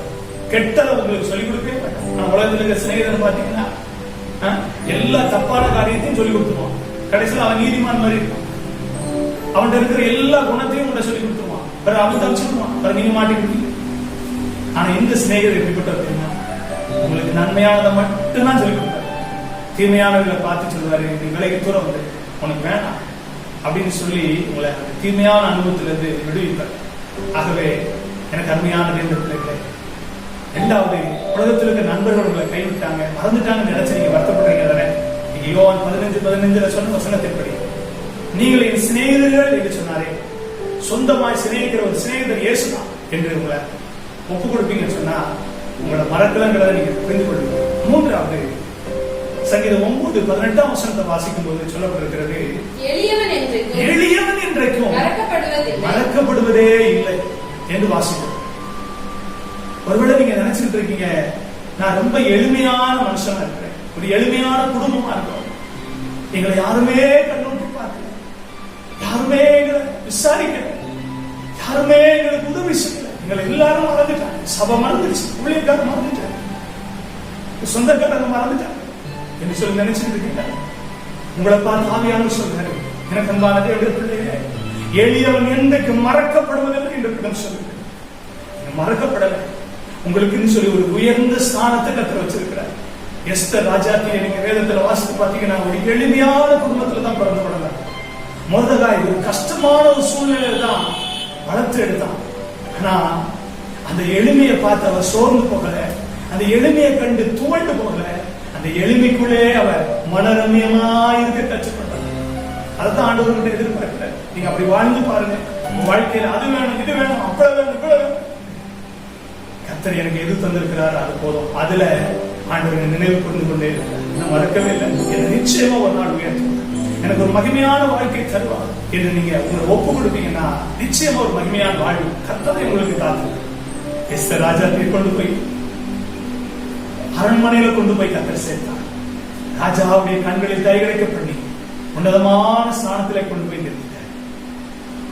கெட்டதை உங்களுக்கு சொல்லிக் கொடுக்கவே மாட்டார். நான் உலகத்தில் இருக்கிற சிநேகிதர் பாத்தீங்கன்னா எல்லா தப்பான காரியத்தையும் சொல்லிக் கொடுத்துருவான். கடைசியில் அவன் நீதிமான் மாதிரி இருப்பான். அவன்கிட்ட இருக்கிற எல்லா குணத்தையும் உங்களை சொல்லிக் கொடுத்துருவான். பிறகு அவன் தப்பிச்சுடுவான், பிறகு நீங்க மாட்டிக்கிட்டீங்க. ஆனா இந்த சிநேகிதர் எப்படிப்பட்ட தெரியுமா? உங்களுக்கு நன்மையானதை மட்டும்தான் சொல்லிக் கொடுப்பாரு. தீமையானவர்களை பார்த்து சொல்லுவாரு, நீ விலைக்கு தூரம் வந்து உனக்கு வேணாம் அப்படின்னு சொல்லி உங்களை தீமையான அனுபவத்திலிருந்து விடுவிப்பார். ஆகவே எனக்கு அருமையான தேவ பிள்ளைகளே, இரண்டாவது, உலகத்தில் இருக்க நண்பர்கள் உங்களை கைவிட்டாங்க, மறந்துட்டாங்கன்னு நினைச்சு நீங்க வருத்தப்படுறீங்க தானே? நீங்க யோவான் 15:15 சொன்ன வசனத்தின்படி நீங்கள் என் சிநேகிதர்கள் என்று சொன்னாரே, சொந்தமாய் சிநேகிக்கிற ஒரு சிநேகிதர் இயேசுதான் என்று உங்களை ஒப்பு கொடுப்பீங்கன்னு சொன்னா உங்களோட மறக்கலங்கிறத நீங்க புரிந்து கொள்வீங்க. மூன்றாவது, சங்கீதம் 9:18 வசனத்தை வாசிக்கும் போது சொல்லப்பட்டிருக்கிறது, எளியவன் என்றைக்கும் மறக்கப்படுவதே இல்லை என்று வாசிக்கிறோம். ஒருவேளை நீங்க நினைச்சிட்டு இருக்கீங்க, நான் ரொம்ப எளிமையான மனுஷனா இருக்கிறேன், ஒரு எளிமையான குடும்பமா இருக்கிறோம், எங்களை யாருமே கண்ணோக்கி பார்க்கல, யாருமே எங்களை விசாரிக்கல, யாருமே எங்களுக்கு உதவி செய்யல, எங்களை எல்லாரும் மறந்துட்டாங்க, சபை மறந்துச்சு, ஊழியக்காரர் மறந்துட்டாங்க, சொந்தக்காரங்க மறந்துட்டாங்க என்று சொல்லி நினைச்சிட்டு இருக்கீங்க. உங்களை பார்த்து ஆவியானவர் சொல்றாரு, எனக்கு அன்பான தேவனுடைய பிள்ளைகளே, எளியவன் என்றைக்கு மறக்கப்படுவதில்லை என்று சொல்லுங்க. மறக்கப்படலை, உங்களுக்கு சொல்லி ஒரு உயர்ந்த ஸ்தானத்தை கர்த்தர் வச்சிருக்கிறார். எஸ்தர் ராஜாத்தியை நீங்க வேதத்துல வாசித்து பாத்தீங்கன்னா ஒரு எளிமையான குடும்பத்துல தான் பிறந்து படலாம். மொர்தெகாய் ஒரு கஷ்டமான ஒரு சூழ்நிலையில தான் வளர்த்து எடுத்தான். ஆனா அந்த எளிமையை பார்த்து அவர் சோர்ந்து போகல, அந்த எளிமையை கண்டு துவண்டு போகல, அந்த எளிமைக்குள்ளே அவர் மனரம்யமா இருக்க கற்றுக்கொண்டார். அதான் ஆண்டவர்கிட்ட எதிர்பார்க்கல. நீங்க அப்படி வாழ்ந்து பாருங்க. உங்க வாழ்க்கையில அது வேணும், இது வேணும், அப்படி வேணும், இப்படி வேணும். கர்த்தர் எனக்கு எது தந்திருக்கிறார் அது போதும். அதுல ஆண்டவரை நினைவு புரிந்து கொண்டே இருக்கிறார். நான் மறக்கவே இல்லை. என்னை நிச்சயமா ஒரு நாள் உயர்த்துவார். எனக்கு ஒரு மகிமையான வாழ்க்கை தருவார் என்று நீங்க உங்களை ஒப்பு கொடுப்பீங்கன்னா நிச்சயமா ஒரு மகிமையான வாழ்வு கர்த்தரை உங்களுக்கு காத்து. எஸ்தர் ராஜாத்தை கொண்டு போய் அரண்மனையில கொண்டு போய் கர்த்தர் சேர்த்தார். ராஜாவுடைய கண்களில் கைகளைக்க பண்ணி உன்னதமான ஸ்தானத்திலே கொண்டு போய் நிறுத்திட்டார்.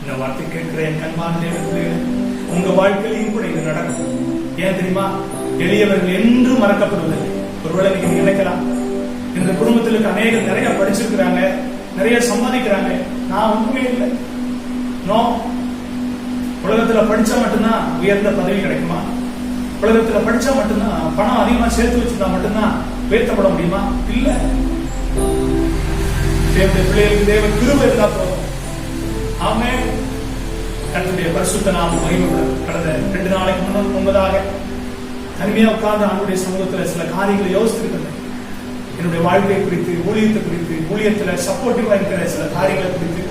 இந்த வார்த்தை கேட்கிற என் கண்பான தேவர்களே, உங்க வாழ்க்கையிலையும் கூட இது நடக்கும். ஏன் தெரியுமா? எளியவர்கள் என்றும் மறக்கப்படுவதில்லை. ஒருவேளை நீங்க நினைக்கலாம், இந்த குடும்பத்திற்கு அநேகம் நிறைய படிச்சிருக்கிறாங்க, நிறைய சம்பாதிக்கிறாங்க, நான் ஒன்றுமே இல்லை. நோ. உலகத்துல படிச்சா மட்டும்தான் உயர்ந்த பதவி கிடைக்குமா? உலகத்துல படிச்சா மட்டும்தான் பணம் அதிகமா சேர்த்து வச்சிருந்தா மட்டும்தான் உயர்த்தப்பட முடியுமா? இல்ல. தேவனுடைய பிள்ளைகளுக்கு தேவ கிருபை இருந்தா போதும். ஆமென். கர்த்தருடைய பரிசுத்த நாமம் மகிமைப்படும். கடந்த 2 நாளைக்கு முன்பதாக தனிமையா உட்கார்ந்து அவனுடைய சமூகத்துல சில காரியங்களை யோசித்திருக்கிறேன். என்னுடைய வாழ்க்கை குறித்து, ஊழியத்தை குறித்து, ஊழியத்துல சப்போர்ட்டிவா இருக்கிற சில காரியங்களை குறித்து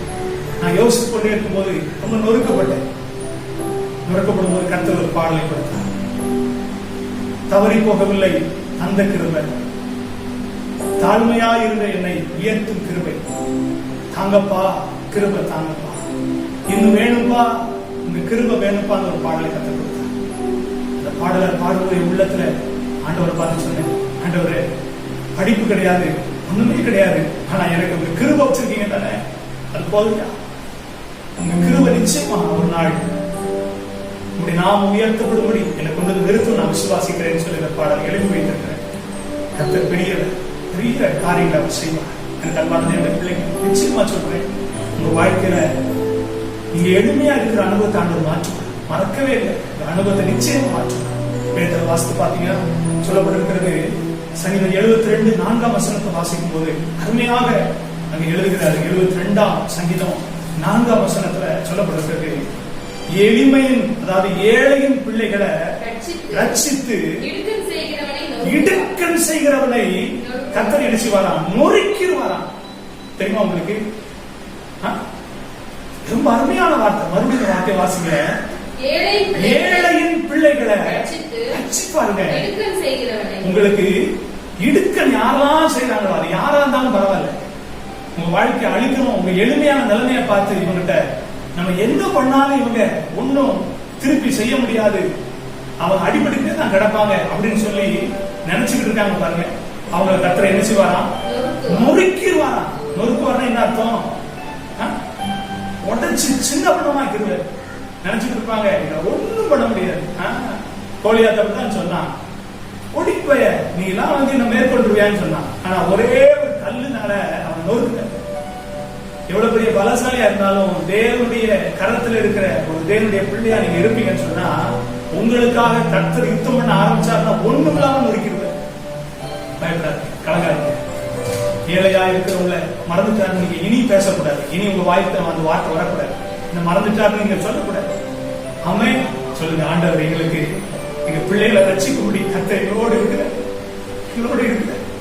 நான் யோசித்துக் கொண்டே இருக்கும் போது ரொம்ப நொறுக்கப்பட்டேன். நொறுக்கப்படும் போது கர்த்தர் ஒரு பாடலை கொடுத்தார். தவறி போகவில்லை அந்த கிருபை, தாழ்மையா இருந்த என்னை உயர்த்தும் கிருபை, தாங்கப்பா கிருபை தாங்கப்பா, இன்னும் வேணும்பா, இந்த கிருபை வேணும்பா ஒரு பாடலை கற்றுக் கொடுத்தார். அந்த பாடலை பாடுவதை உள்ளத்துல ஆண்டவரை பார்த்து சொன்னேன், ஆண்டவரே படிப்பு கிடையாது, ஒண்ணுமே கிடையாது, ஆனா எனக்கு உங்க கிருபை வச்சிருக்கீங்க தானே, அது போதும். உங்க கிருபை நிச்சயமா ஒரு நாள் உங்களுடைய நாம் உயர்த்தப்படும்படி எனக்கு கொண்டு நிறுத்தும் நான் விசுவாசிக்கிறேன்னு சொல்லி இந்த பாடல் எழுதி வைத்திருக்கிறேன். கர்த்தர் பெரிய பெரிய காரியங்களை அவர் செய்வார். எனக்கு அன்பான தேவ பிள்ளைங்க, நிச்சயமா சொல்றேன், உங்க வாழ்க்கையில நீங்க எளிமையா இருக்கிற அனுபவத்தை ஆண்டவர் மாற்றுவார். மறக்கவே இல்லை, இந்த அனுபவத்தை நிச்சயமா மாற்றுவார். வேதத்துல வாசித்து பாத்தீங்கன்னா சொல்லப்பட்டிருக்கிறது, சங்கீதம் 72 4ஆம் வசனத்தை வாசிக்கும் போது அருமையாக அங்க எழுதுகிறார். 72ஆம் சங்கீதம் 4ஆம் வசனத்துல சொல்லப்பட்டிருக்கிறது, எளிமையின் அதாவது ஏழையின் பிள்ளைகளை ரட்சித்து இடுக்கண் செய்கிறவனை கர்த்தர் என்ன செய்வாராம்? நொறுக்கிடுவாராம். தெரியுமா உங்களுக்கு? ரொம்ப அருமையான வார்த்தை. மறுபடியும் வார்த்தை வாசிங்க. ஏழையின் பிள்ளைகளை ரட்சிப்பாருங்க. உங்களுக்கு இடுக்கண் யாரெல்லாம் செய்யறாங்களோ அது யாரா இருந்தாலும் பரவாயில்ல, உங்க வாழ்க்கை அழிக்கணும், உங்க எளிமையான நிலைமையை பார்த்து இவங்கிட்ட நம்ம என்ன பண்ணாலும் இவங்க ஒன்னும் திருப்பி செய்ய முடியாது, அவங்க அடிபடிக்கிட்டே தான் கிடப்பாங்க அப்படின்னு சொல்லி நினைச்சுக்கிட்டு இருக்காங்க பாருங்க. அவங்க கர்த்தர் என்ன செய்வாராம்? நொறுக்கிடுவாராம். நொறுக்குவார்னா என்ன அர்த்தம்? உடச்சு சின்ன பணமாக்கிடுவார். நினைச்சுட்டு இருப்பாங்க ஒண்ணும் பண்ண முடியாது. கோலியாத் அப்படிதான் சொன்னான், ஒடிப்பைய நீ எல்லாம் வந்து என்ன மேற்கொண்டுருவியான்னு சொன்னான். ஆனா ஒரே ஒரு கல்லுனால அவன் நொறுக்க. எவ்வளவு பெரிய பலசாலியா இருந்தாலும் தேவனுடைய கரத்துல இருக்கிற ஒரு தேவனுடைய பிள்ளையா நீங்க இருப்பீங்கன்னு சொன்னா, உங்களுக்காக கர்த்தர் யுத்தம் பண்ண ஆரம்பிச்சாருன்னா ஒண்ணும் இல்லாம நொறுக்கிடுவார். பயப்படாது, கலங்காதீங்க. ஏழையா இருக்கிறவங்கள மறந்துட்டாரு நீங்க இனி பேசக்கூடாது. இனி உங்க வாய்ப்பு அந்த வார்த்தை வரக்கூடாது. இந்த மறந்துட்டாருன்னு நீங்க சொல்லக்கூடாது. ஆமென் சொல்லுங்க. ஆண்டவர் எங்களுக்கு எங்க பிள்ளைகளை ரட்சிக்க முடியும். கர்த்தர் எங்களோடு இருக்கிற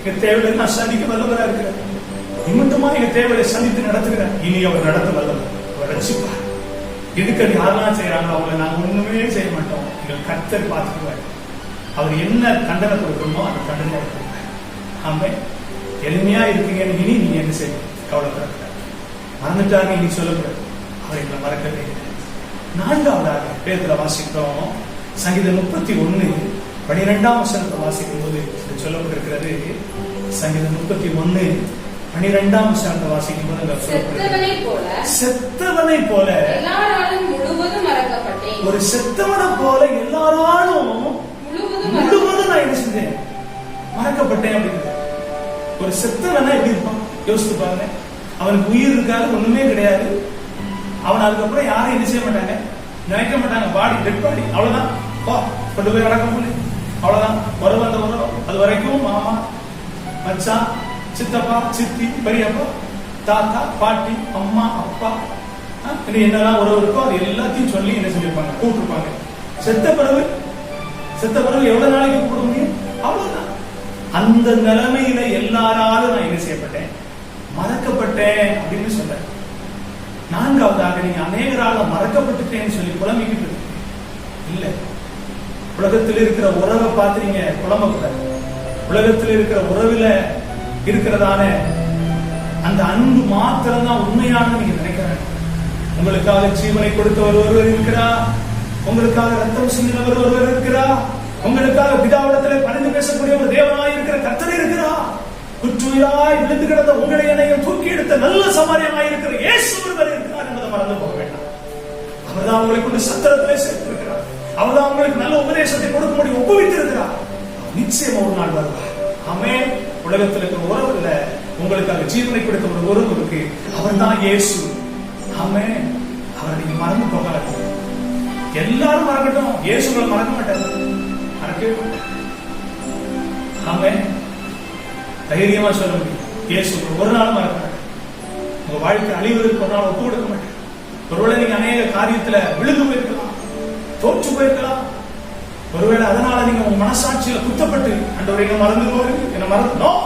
எங்க தேவையை நான் சந்திக்க வல்லவரா இருக்கிறேன். நிமித்தமா எங்க தேவையை சந்தித்து நடத்துகிறேன். இனி அவர் நடத்த வல்லவர், அவர் ரட்சிப்பார். எதுக்கு யாரெல்லாம் செய்யறாங்களோ அவங்களை நாங்க ஒண்ணுமே செய்ய மாட்டோம். எங்கள் கர்த்தர் பார்த்துக்குவார். அவர் என்ன தண்டனை கொடுக்கணுமோ அந்த தண்டனை கொடுப்பார். ஆமென். எளிமையா இருக்கீங்கன்னு இனி நீங்க என்ன செய்யணும்? கவலைப்படக்கூடாது. மறந்துட்டாங்க இனி சொல்லக்கூடாது. அவர் எங்களை மறக்கவே இல்லை. 4ஆவதாக வேதத்துல வாசிக்கிறோம். சங்கீதம் 31:12ஆம் வசனத்தை வாசிக்கும் போது சொல்லப்பட்டிருக்கிறது. சங்கீதம் 31:12ஆம் வசனத்தை வாசிக்கும் போது செத்தவனை போல ஒரு செத்தவனை போல எல்லாராலும் முழுவதும் நான் என்ன செஞ்சேன்? மறக்கப்பட்டேன் அப்படிங்கிறது. ஒரு செத்தவனா எப்படி இருப்பான் யோசித்து பாருங்க. அவனுக்கு உயிர் இருக்காது, ஒண்ணுமே கிடையாது. அவன் அதுக்கப்புறம் யாரும் என்ன செய்ய மாட்டாங்க, நினைக்க மாட்டாங்க. பாடி டெட் பாடி, அவ்வளவுதான், கொண்டு போய் அடக்கம் பண்ணு, அவ்வளவுதான். உறவு அந்த உறவு, அது வரைக்கும் மாமா, மச்சான், சித்தப்பா, சித்தி, பெரியப்பா, தாத்தா, பாட்டி, அம்மா, அப்பா, என்னெல்லாம் உறவு இருக்கோ அது எல்லாத்தையும் சொல்லி என்ன செஞ்சிருப்பாங்க? கூப்பிட்டுருப்பாங்க. செத்த பிறகு எவ்வளவு நாளைக்கு கூப்பிட முடியும்? அவ்வளவுதான். அந்த நிலைமையில எல்லாராலும் நான் என்ன செய்யப்பட்டேன்? மறக்கப்பட்டேன் அப்படின்னு சொல்ற. நான்காவதாக நீங்க அநேகரால மறக்கப்பட்டுட்டேன்னு சொல்லி புலம்பிக்கிட்டு இருக்கீங்க. இல்ல, உலகத்தில் இருக்கிற உறவை பார்த்து நீங்க புலம்பக்கூடாது. உலகத்தில் இருக்கிற உறவுல இருக்கிறதான அந்த அன்பு மாத்திரம் தான் உண்மையான நீங்க நினைக்கிறாங்க. உங்களுக்காக ஜீவனை கொடுத்தவர் ஒருவர் இருக்கிறார், உங்களுக்காக ரத்தம் சிந்தினவர் ஒருவர் இருக்கிறார், உங்களுக்காக பிதாவிடத்திலே பணிந்து பேசக்கூடிய ஒரு தேவனாய் இருக்கிற கர்த்தர் இருக்கிறார். குற்றுயிராய் விழுந்து கிடந்த உங்களை என்னையும் தூக்கி எடுத்த நல்ல சமாரியமாய் இருக்கிற இயேசு ஒருவர் இருக்கிறார் என்பதை மறந்து போக வேண்டாம். அவர்தான் உங்களை கொண்டு சத்திரத்திலே சேர்த்திருக்கிறார். அவர்தான் உங்களுக்கு நல்ல உபதேசத்தை கொடுக்கும்படி ஒப்புவித்திருக்கிறார். நிச்சயம் ஒரு நாள் வருவார். ஆமென். உலகத்தில் இருக்கிற உறவு இல்ல, உங்களுக்காக ஜீவனை கொடுத்த ஒரு உறவு இருக்கு. அவர் தான் இயேசு. ஆமென். அவரை நீங்க மறந்து போகாது. எல்லாரும் மறக்கட்டும், இயேசுவை மறக்க மாட்டாரு, மறக்கவே மாட்டார். ஆமென். தைரியமா சொல்ல முடியும், இயேசு ஒரு நாள் மறக்க மாட்டார். உங்க வாழ்க்கை அழிவதற்கு ஒரு நாள் ஒப்பு கொடுக்க மாட்டார். ஒருவேளை நீங்க அநேக காரியத்துல விழுந்து போயிருக்கலாம், தோற்று போயிருக்கலாம். ஒருவேளை அதனால நீங்க உங்க மனசாட்சியில குத்தப்பட்டு ஆண்டவரை என்ன மறந்துடுவாரு, என்ன மறந்துடும்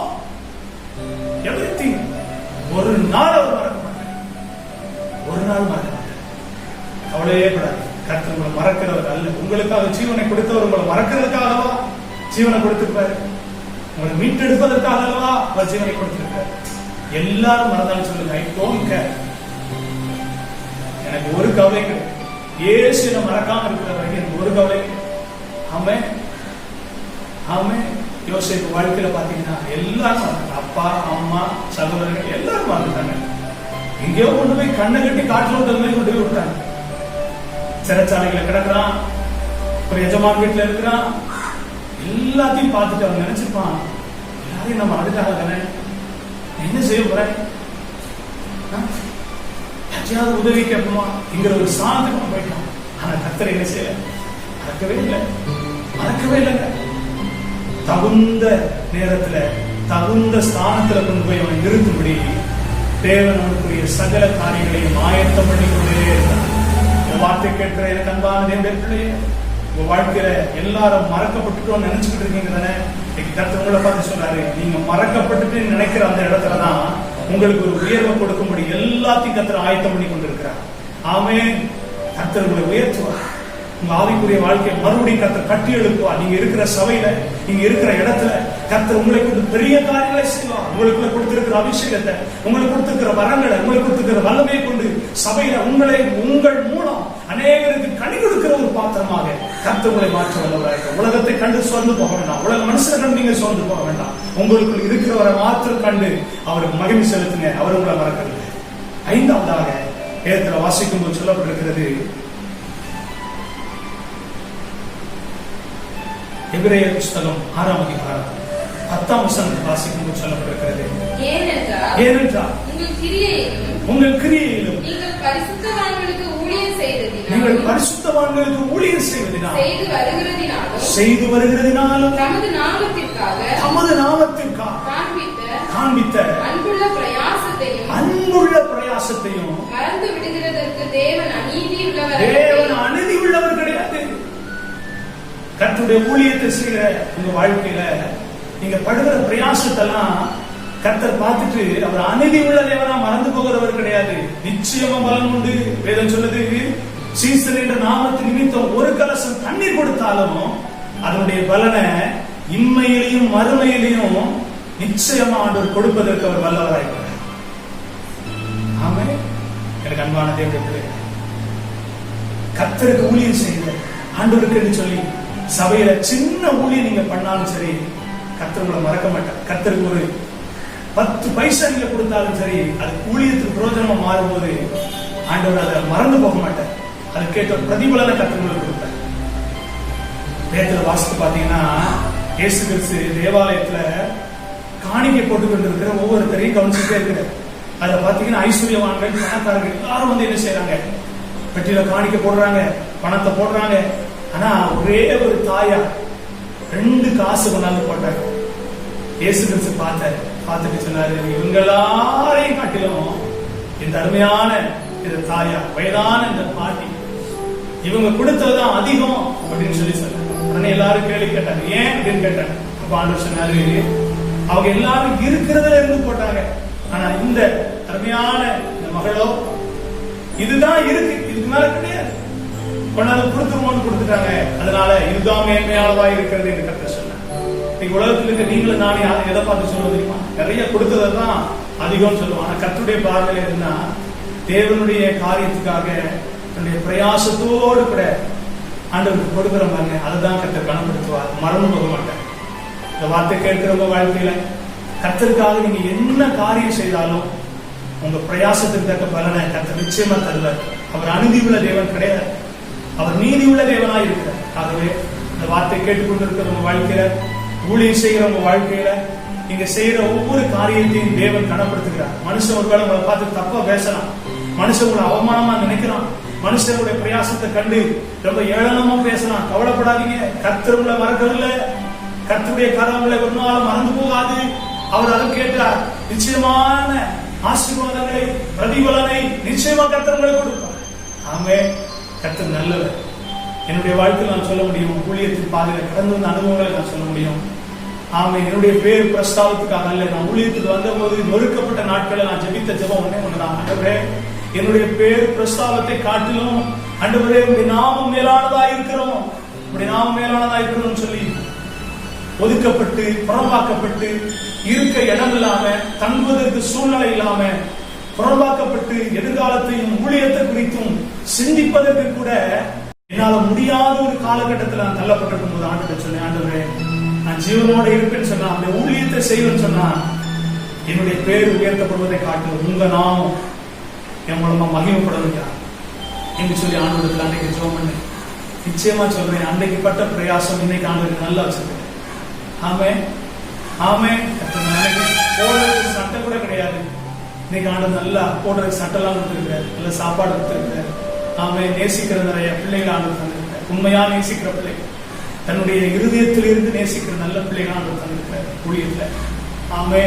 எவ்ரிதிங். ஒரு நாள் அவர் மறக்க மாட்டார், ஒரு நாள் மறக்க மாட்டார். கவலையே படாது. கர்த்தர் உங்களை மறக்கிறவர் அல்ல. உங்களுக்காக ஜீவனை கொடுத்தவர் உங்களை மறக்கிறதுக்காகவா ஜீவனை கொடுத்திருப்பாரு? உங்களை மீட்டெடுப்பதற்காக அல்லவா அவர் ஜீவனை கொடுத்திருக்காரு. எல்லாரும் மறந்தாலும் சொல்லுங்க, ஐ டோன்ட் கேர். எனக்கு ஒரு கவலை கிடையாது. இயேசு என்ன மறக்காம இருக்கிற வரைக்கும் எனக்கு ஒரு கவலை கிடையாது. ஆமென். ஆமென். யோசேப்பு வாழ்க்கையில பாத்தீங்கன்னா எல்லாரும் அப்பா அம்மா சகோதரர்கள் எல்லாரும் மறந்துட்டாங்க. எங்கேயோ கொண்டு போய் கண்ணை கட்டி காட்டுல விட்டது மாதிரி கொண்டு போய் விட்டாங்க. சிறைச்சாலைகளை கிடக்குறான், ஒரு எஜமான் வீட்டுல இருக்கிறான். எல்லாத்தையும் பார்த்துட்டு அவன் நினைச்சிருப்பான், எல்லாரையும் நம்ம மறந்துட்டாங்க தானே, என்ன செய்ய போறேன், யாரையாவது உதவி கேட்போமா என்கிற ஒரு சாணத்துக்கு அவன் போயிட்டான். ஆனா கர்த்தர் என்ன செய்யல, மறக்கவே இல்லை, மறக்கவே இல்லைங்க. தகுந்த நேரத்துல தகுந்த ஸ்தானத்துல கொண்டு போய் அவன் நிறுத்தும்படி தேவன் அவனுக்குரிய சகல காரியங்களையும் ஆயத்தம் பண்ணி கொண்டே இருந்தான். வார்த்தை கேட்கிற எனக்கு அன்பான தேவனுடைய பிள்ளையே, உங்க வாழ்க்கையில எல்லாரும் மறக்கப்பட்டுட்டோம் நினைச்சுக்கிட்டு இருக்கீங்க தானே. கர்த்தர் உங்களை பார்த்து சொல்றாரு, நீங்க மறக்கப்பட்டுட்டு நினைக்கிற அந்த இடத்துலதான் உங்களுக்கு ஒரு உயர்வை கொடுக்கும்படி எல்லாத்தையும் கர்த்தர் ஆயத்தம் பண்ணி கொண்டிருக்கிறார். ஆமென். கர்த்தர் உங்களை உயர்த்துவார். உங்க ஆவிக்குரிய வாழ்க்கையை மறுபடியும் கர்த்தர் கட்டி எழுப்புவார். நீங்க இருக்கிற சபையில, நீங்க இருக்கிற இடத்துல கர்த்தர் உங்களை கொண்டு பெரிய காரியங்களை செய்வார். உங்களுக்குள்ள கொடுத்திருக்கிற அபிஷேகத்தை, உங்களுக்கு கொடுத்திருக்கிற வரங்களை, உங்களுக்கு கொடுத்திருக்கிற வல்லமையை கொண்டு சபையில உங்கள் மூலம் அநேகருக்கு கனி கொடுக்கிற ஒரு பாத்திரமாக கர்த்தர் உங்களை மாற்ற வல்லவராக. உலகத்தை கண்டு சோர்ந்து போக வேண்டாம், உலக மனுஷனை கண்டு நீங்க சோர்ந்து போக வேண்டாம். உங்களுக்குள் இருக்கிறவரை மாற்றம் கண்டு அவருக்கு மகிமை செலுத்துங்க. அவர் உங்களை மறக்கவில்லை. ஐந்தாவதாக வேதத்துல வாசிக்கும் போது சொல்லப்பட்டிருக்கிறது, எபிரேயர் புஸ்தகம் 6ஆம் அதிகாரம் 10ஆம் வசனத்தை வாசிக்கும் போது சொல்லப்பட்டிருக்கிறது, ஏனென்றால் உங்கள் கிரியையிலும் நீங்கள் பரிசுத்தவான்களுக்கு ஊழியம் செய்து வருகிறதினாலும் தமது நாமத்திற்காக காண்பித்த அன்புள்ள பிரயாசத்தையும் மறந்து விடுகிறதற்கு தேவன் அநீதி உள்ளவர் கிடையாது. கர்த்தருடைய ஊழியத்தை செய்கிற உங்க வாழ்க்கையில நீங்க படுகிற பிரயாசத்தெல்லாம் கர்த்தர் பார்த்துட்டு அவர் அநீதி உள்ள தேவனா மறந்து போகிறவர் கிடையாது. நிச்சயமா பலன் உண்டு. வேதம் சொல்லுது, சீசன் என்ற நாமத்து நிமித்தம் ஒரு கலசம் தண்ணீர் கொடுத்தாலும் அதனுடைய பலனை இம்மையிலையும் மறுமையிலையும் நிச்சயமா ஆண்டவர் கொடுப்பதற்கு அவர் வல்லவராயிருக்கிறார். ஆமென். எனக்கு அன்பான தேவனுடைய பிள்ளைகளே, கர்த்தருக்கு ஊழியம் செய்யுங்க. ஆண்டவருக்கு என்று சொல்லி சபையில சின்ன ஊழியம் நீங்க பண்ணாலும் சரி, கர்த்தர் உங்களை மறக்க மாட்டார். கர்த்தருக்கு ஒரு 10 பைசா நீங்க கொடுத்தாலும் சரி, அது ஊழியத்துக்கு பிரயோஜனமா மாறும்போது ஆண்டவர் அதை மறந்து போக மாட்டார். அது கேட்ட பிரதிபலனை கர்த்தர் உங்களுக்கு கொடுத்தார். வேதத்துல வாசித்து பாத்தீங்கன்னா, இயேசு கிறிஸ்து தேவாலயத்துல காணிக்கை போட்டு கொண்டிருக்கிற ஒவ்வொருத்தரையும் கவனிச்சுட்டே இருக்கிறார். அதுல பாத்தீங்கன்னா ஐஸ்வர்யவான்கள், பணக்காரர்கள் எல்லாரும் வந்து என்ன செய்யறாங்க, பெட்டியில காணிக்கை போடுறாங்க, பணத்தை போடுறாங்க. ஆனா ஒரே ஒரு தாயார் 2 காசு கொண்டாந்து போட்டாங்க. இயேசு கிறிஸ்து பார்த்துட்டு சொன்னாரு, இவங்க எல்லாரையும் காட்டிலும் இந்த அருமையான இந்த தாயார், வயதான இந்த பாட்டி, இவங்க கொடுத்ததுதான் அதிகம் அப்படின்னு சொல்லி சொன்னாங்க. உடனே எல்லாரும் கேள்வி கேட்டாங்க, ஏன் அப்படின்னு கேட்டாங்க. அப்ப ஆண்டவர் சொன்னாரு, அவங்க எல்லாரும் இருக்கிறதுல இருந்து போட்டாங்க, ஆனா இந்த அருமையான இந்த மகளோ இதுதான் இருக்கு, இதுக்கு மேல கிடையாது, கொண்டாந்து கொடுத்துட்டாங்க. அதனால இதுதான் மேன்மையானதா இருக்கிறது என்று கர்த்தர் சொன்னார். இன்னைக்கு உலகத்தில் இருக்க நீங்களும் நானே எதை பார்த்து சொல்ல தெரியுமா? நிறைய கொடுத்ததான் அதிகம் சொல்லுவோம். ஆனா கர்த்தருடைய பார்வையில இருந்தா தேவனுடைய காரியத்துக்காக தன்னுடைய பிரயாசத்தோடு கூட ஆண்டவருக்கு கொடுக்கிற பாருங்க, அதுதான் கர்த்தர் கனப்படுத்துவார், மறந்து போக மாட்டார். இந்த வார்த்தை கேட்கிறவங்க வாழ்க்கையில கர்த்தருக்காக நீங்க என்ன காரியம் செய்தாலும் உங்க பிரயாசத்துக்கு தக்க பலனை கர்த்தர் நிச்சயமா தருவார். அவர் அநீதி உள்ள தேவன் கிடையாது, அவர் நீதி உள்ள தேவனாய் இருக்கிறார். ஆகவே இந்த வார்த்தை கேட்டுக்கொண்டிருக்கிறவங்க வாழ்க்கையில, ஊழியம் செய்கிறவங்க வாழ்க்கையில நீங்க செய்யற ஒவ்வொரு காரியத்தையும் தேவன் கனப்படுத்துகிறார். மனுஷன் ஒருவேளை உங்களை பார்த்து தப்பா பேசலாம், மனுஷன் உங்களை அவமானமா நினைக்கலாம், மனுஷனுடைய பிரயாசத்தை கண்டு ரொம்ப ஏளனமா பேசலாம். கவலைப்படாதீங்க, கர்த்தர் உங்களை மறக்கவில்லை, கர்த்தருடைய கரங்களை ஒரு நாள் மறந்து போகாது. அவர் அதை கேட்டார், நிச்சயமான ஆசீர்வாதங்களை பிரதிபலனை நிச்சயமா கர்த்தர் உங்களுக்கு கொடுப்பார். ஆமே, கர்த்தர் நல்லவர். என்னுடைய வாழ்க்கையில் நான் சொல்ல முடியும், ஊழியத்தின் பாதையில கடந்து வந்த அனுபவங்களை நான் சொல்ல முடியும். ஆமே, என்னுடைய பேர் பிரஸ்தாவத்துக்காக அல்ல, நான் ஊழியத்துக்கு வந்த போது நொறுக்கப்பட்ட நாட்களை நான் ஜெபித்த ஜெபம் ஒன்றுதான், ஆண்டவரே என்னுடைய பேர் பிரஸ்தாவத்தை காட்டிலும் ஆண்டவரே உடைய நாமம் மேலானதா இருக்கிறோம், உடைய நாமம் மேலானதா இருக்கிறோம் சொல்லி ஒதுக்கப்பட்டு புறம்பாக்கப்பட்டு இருக்க இடம் இல்லாம, தங்குவதற்கு சூழ்நிலை இல்லாம, புறம்பாக்கப்பட்டு எதிர்காலத்தையும் ஊழியத்தை குறித்தும் சிந்திப்பதற்கு கூட என்னால முடியாத ஒரு காலகட்டத்தில் நான் தள்ளப்பட்டிருக்கும் போது ஆண்டவரை சொன்னேன், ஆண்டவரே நான் ஜீவனோட இருப்பேன்னு சொன்னா, அந்த ஊழியத்தை செய்வேன்னு சொன்னா என்னுடைய பேர் உயர்த்தப்படுவதை காட்டு உங்க நாமம் என் மூலமா மகிமைப்படுவதா என்று சொல்லி ஆண்டவரத்தில் அன்றைக்கு ஜெபம் பண்ணேன். நிச்சயமா சொல்றேன், அன்றைக்கு பட்ட பிரயாசம் இன்னைக்கு ஆண்டவருக்கு நல்லா வச்சிருக்கேன். ஆமே ஆமே, போடுறதுக்கு சட்டை கூட கிடையாது, இன்னைக்கு ஆண்டு நல்லா போடுறதுக்கு சட்டைலாம் கொடுத்துருக்காரு, நல்ல சாப்பாடு கொடுத்துருக்காரு. ஆமே, நேசிக்கிற நிறைய பிள்ளைகள் ஆண்டு தந்திருக்காரு, உண்மையா நேசிக்கிற பிள்ளைகள், தன்னுடைய இருதயத்திலிருந்து நேசிக்கிற நல்ல பிள்ளைகள் ஆண்டு தந்திருக்காரு ஊழியத்துல. ஆமே,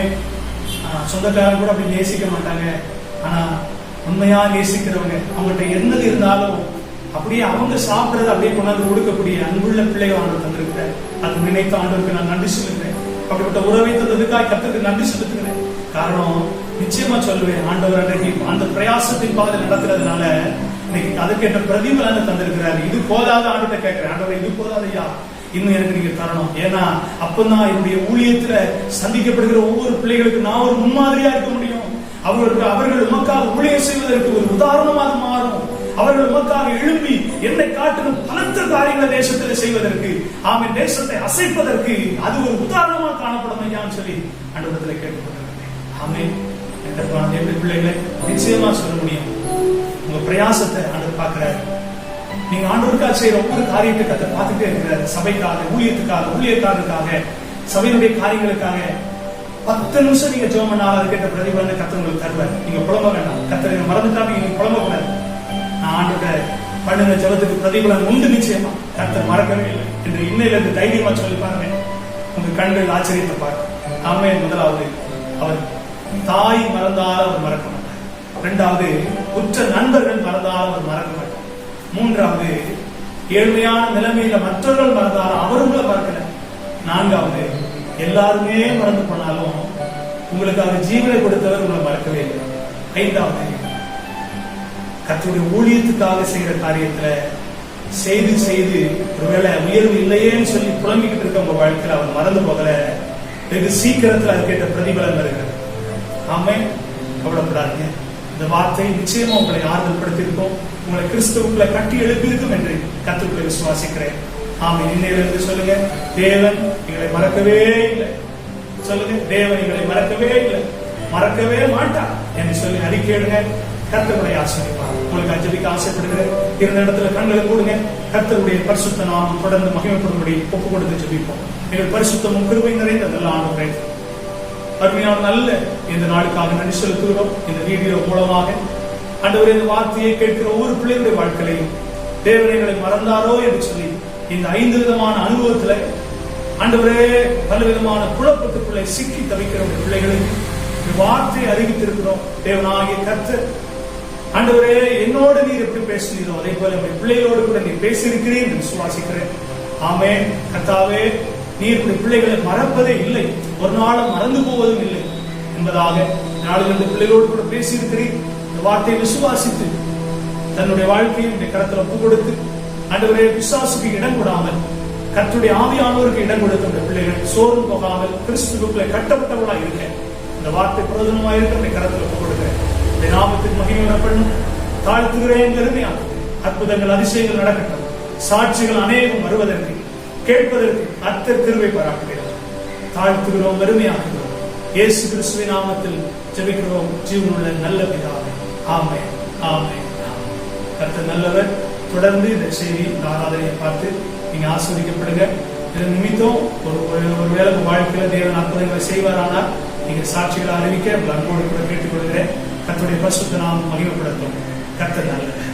சொந்தக்காரன் கூட அப்படி நேசிக்க மாட்டாங்க, ஆனா உண்மையா நேசிக்கிறவங்க, அவங்ககிட்ட என்னது இருந்தாலும் அப்படியே அவங்க சாப்பிடுறது அப்படியே கொண்டாந்து கொடுக்கக்கூடிய அன்புள்ள பிள்ளைகள் ஆண்டு தந்திருக்கிறார். அது நினைத்த ஆண்டவருக்கு நான் நன்றி சொல்லுகிறேன். அப்படிப்பட்ட உறவை தந்ததுக்காக கர்த்தருக்கு நன்றி செலுத்துகிறேன். காரணம் நிச்சயமா சொல்லுவேன், ஆண்டவர் அன்றைக்கு அந்த பிரயாசத்தின் பாதையில் நடக்கிறதுனால இன்னைக்கு அதற்கேற்ற பிரதிபலனை தந்திருக்கிறாரு. இது போதாத ஆண்டவரை கேட்கிறேன், ஆண்டவர் இது போதாதையா, இன்னும் எனக்கு நீங்க தரணும். ஏன்னா அப்பதான் என்னுடைய ஊழியத்துல சந்திக்கப்படுகிற ஒவ்வொரு பிள்ளைகளுக்கு நான் ஒரு முன்மாதிரியா இருக்க முடியும். அவர்கள் உமக்காக ஊழியம் செய்வதற்கு ஒரு உதாரணமாக மாறும். அவர்கள் உமக்காக எழும்பி என்னை காட்டிலும் பலத்த காரியங்களை தேசத்தில் செய்வதற்கு, ஆமென், தேசத்தை அசைப்பதற்கு அது ஒரு உதாரணமாக காணப்படும் ஐயான்னு சொல்லி ஆண்டவரத்தில் கேட்டுக்கொண்டிருக்கிறேன். ஆமென். என் பிள்ளைகளை நிச்சயமா சொல்ல முடியும், உங்க பிரயாசத்தை ஆண்டவர் பார்க்கிறார். நீங்க ஆண்டவருக்காக செய்யற ஒவ்வொரு காரியத்தை கர்த்தர் பார்த்துட்டே இருக்கிறார். சபைக்காக, ஊழியத்துக்காக, ஊழியக்காரருக்காக, சபையினுடைய காரியங்களுக்காக 10 நிமிஷம் நீங்க ஜெபம் பண்ணாலும் அதுக்கேற்ற பிரதிபலனை கர்த்தர் உங்களுக்கு தருவார். நீங்க புலம்ப வேண்டாம், கர்த்தர் மறந்துட்டாங்க, நீங்க புலம்ப கூடாது. நான் ஆண்டவரை பண்ணுங்க ஜெபத்துக்கு பிரதிபலன் உண்டு, நிச்சயமா கர்த்தர் மறக்கவே இல்லை என்று இன்னையில இருந்து தைரியமா சொல்லி பாருங்க. உங்க கண்கள் ஆச்சரியத்தை பாருங்க. ஆமே, முதலாவது அவர் தாய் மறந்தால் அவர் மறக்க மாட்டார். 2வது உற்ற நண்பர்கள் மறந்தால் அவர் மறக்க மாட்டார். 3வது ஏழ்மையான நிலைமையில மற்றவர்கள் மறந்தாலும் அவருங்களை மறக்கல. 4வது எல்லாருமே மறந்து போனாலும் உங்களுக்காக ஜீவனை கொடுத்தவர் உங்களை மறக்கவே இல்லை. 5வது கர்த்தருடைய ஊழியத்துக்காக செய்கிற காரியத்துல செய்து செய்து ஒருவேளை உயர்வு இல்லையேன்னு சொல்லி புலம்பிக்கிட்டு இருக்க உங்க வாழ்க்கையில அவர் மறந்து போகல. வெகு சீக்கிரத்துல அது கேட்ட பிரதிபலன் வருகிறது. ஆமே, கவலைப்படாதீங்க. இந்த வார்த்தை நிச்சயமா உங்களை ஆறுதல் படுத்தியிருக்கும், உங்களை கிறிஸ்துவுக்குள்ள கட்டி எழுப்பியிருக்கும் என்று கர்த்தருக்குள்ள விசுவாசிக்கிறேன். ஆமே, இன்னையிலிருந்து சொல்லுங்க, தேவன் எங்களை மறக்கவே இல்லை. சொல்லுங்க, தேவன் எங்களை மறக்கவே இல்லை, மறக்கவே மாட்டார் என்று சொல்லி அறிக்கையிடுங்க. கர்த்தருடைய ஆசீர்வாதம் உங்களுக்கு ஜெபிக்க ஆசைப்படுகிறேன். இருந்த இடத்துல கண்களை கூடுங்க. கர்த்தருடைய பரிசுத்த நாமம் தொடர்ந்து மகிமைப்படும்படி ஒப்பு கொடுத்து ஜெபிப்போம். எங்கள் பரிசுத்தமும் கிருபை நிறைந்த நல்ல ஆண்டவரே, அருமையான நல்ல இந்த நாளுக்காக நன்றி செலுத்துகிறோம். இந்த வீடியோ மூலமாக ஆண்டவரே, இந்த வார்த்தையை கேட்கிற ஒவ்வொரு பிள்ளைகளுடைய வாழ்க்கையிலையும் தேவனை எங்களை மறந்தாரோ என்று சொல்லி இந்த 5 விதமான அனுபவத்துல ஆண்டவரே பலவிதமான குழப்பத்துக்குள்ளே சிக்கி தவிக்கிற பிள்ளைகளுக்கு இந்த வார்த்தையை அறிவித்திருக்கிறோம். தேவனாகிய கர்த்தர் ஆண்டவரே, என்னோடு நீர் எப்படி பேசுகிறீரோ அதே போல பிள்ளைகளோடு கூட நீர் பேசியிருக்கிறேன் என்று விசுவாசிக்கிறேன். ஆமே, கர்த்தாவே, நீர் பிள்ளைகளை மறப்பதே இல்லை, ஒரு நாளும் மறந்து போவதும் இல்லை என்பதாக நாளில் இந்த பிள்ளைகளோடு கூட பேசி இருக்கிறேன். இந்த வார்த்தையை விசுவாசித்து தன்னுடைய வாழ்க்கையை இந்த கரத்தில் ஒப்பு கொடுத்து ஆண்டவரே பிசாசுக்கு இடம் கொடாமல் கர்த்தருடைய ஆவியானவருக்கு இடம் கொடுத்த இந்த பிள்ளைகள் சோர்ந்து போகாமல் கிறிஸ்துவுக்குள்ளே கட்டப்பட்டவர்களா இருக்க இந்த வார்த்தை பிரயோஜனமாக இருக்க இந்த கரத்தில் ஒப்பு கொடுக்கிறேன். இந்த நாமத்துக்கு மகிமை பண்ணும் தாழ்த்துகிறேன். பெருமையாக அற்புதங்கள் அதிசயங்கள் நடக்கட்டும். சாட்சிகள் அநேகம் வருவதற்கு கேட்பதற்கு கர்த்தர் கிருபை பாராட்டுகிறார். தாழ்த்துகிறோம், பெருமையாக்குகிறோம். இயேசு கிறிஸ்துவின் நாமத்தில் ஜெபிக்கிறோம் ஜீவனுள்ள நல்ல பிதாவே. ஆமென், ஆமென், ஆமென். கர்த்தர் நல்லவர். தொடர்ந்து இந்த செய்தி இந்த ஆராதனையை பார்த்து நீங்க ஆஸ்வதிக்கப்படுங்க. இதன் நிமித்தம் ஒரு வேலை வாழ்க்கையில தேவன் அற்புதங்களை செய்வாரானால் நீங்க சாட்சிகளை அறிவிக்க அன்போடு கூட கேட்டுக்கொள்கிறேன். கர்த்தருடைய பரிசுத்த நாமம் மகிமைப்படுத்தும். கர்த்தர் நல்லவர்.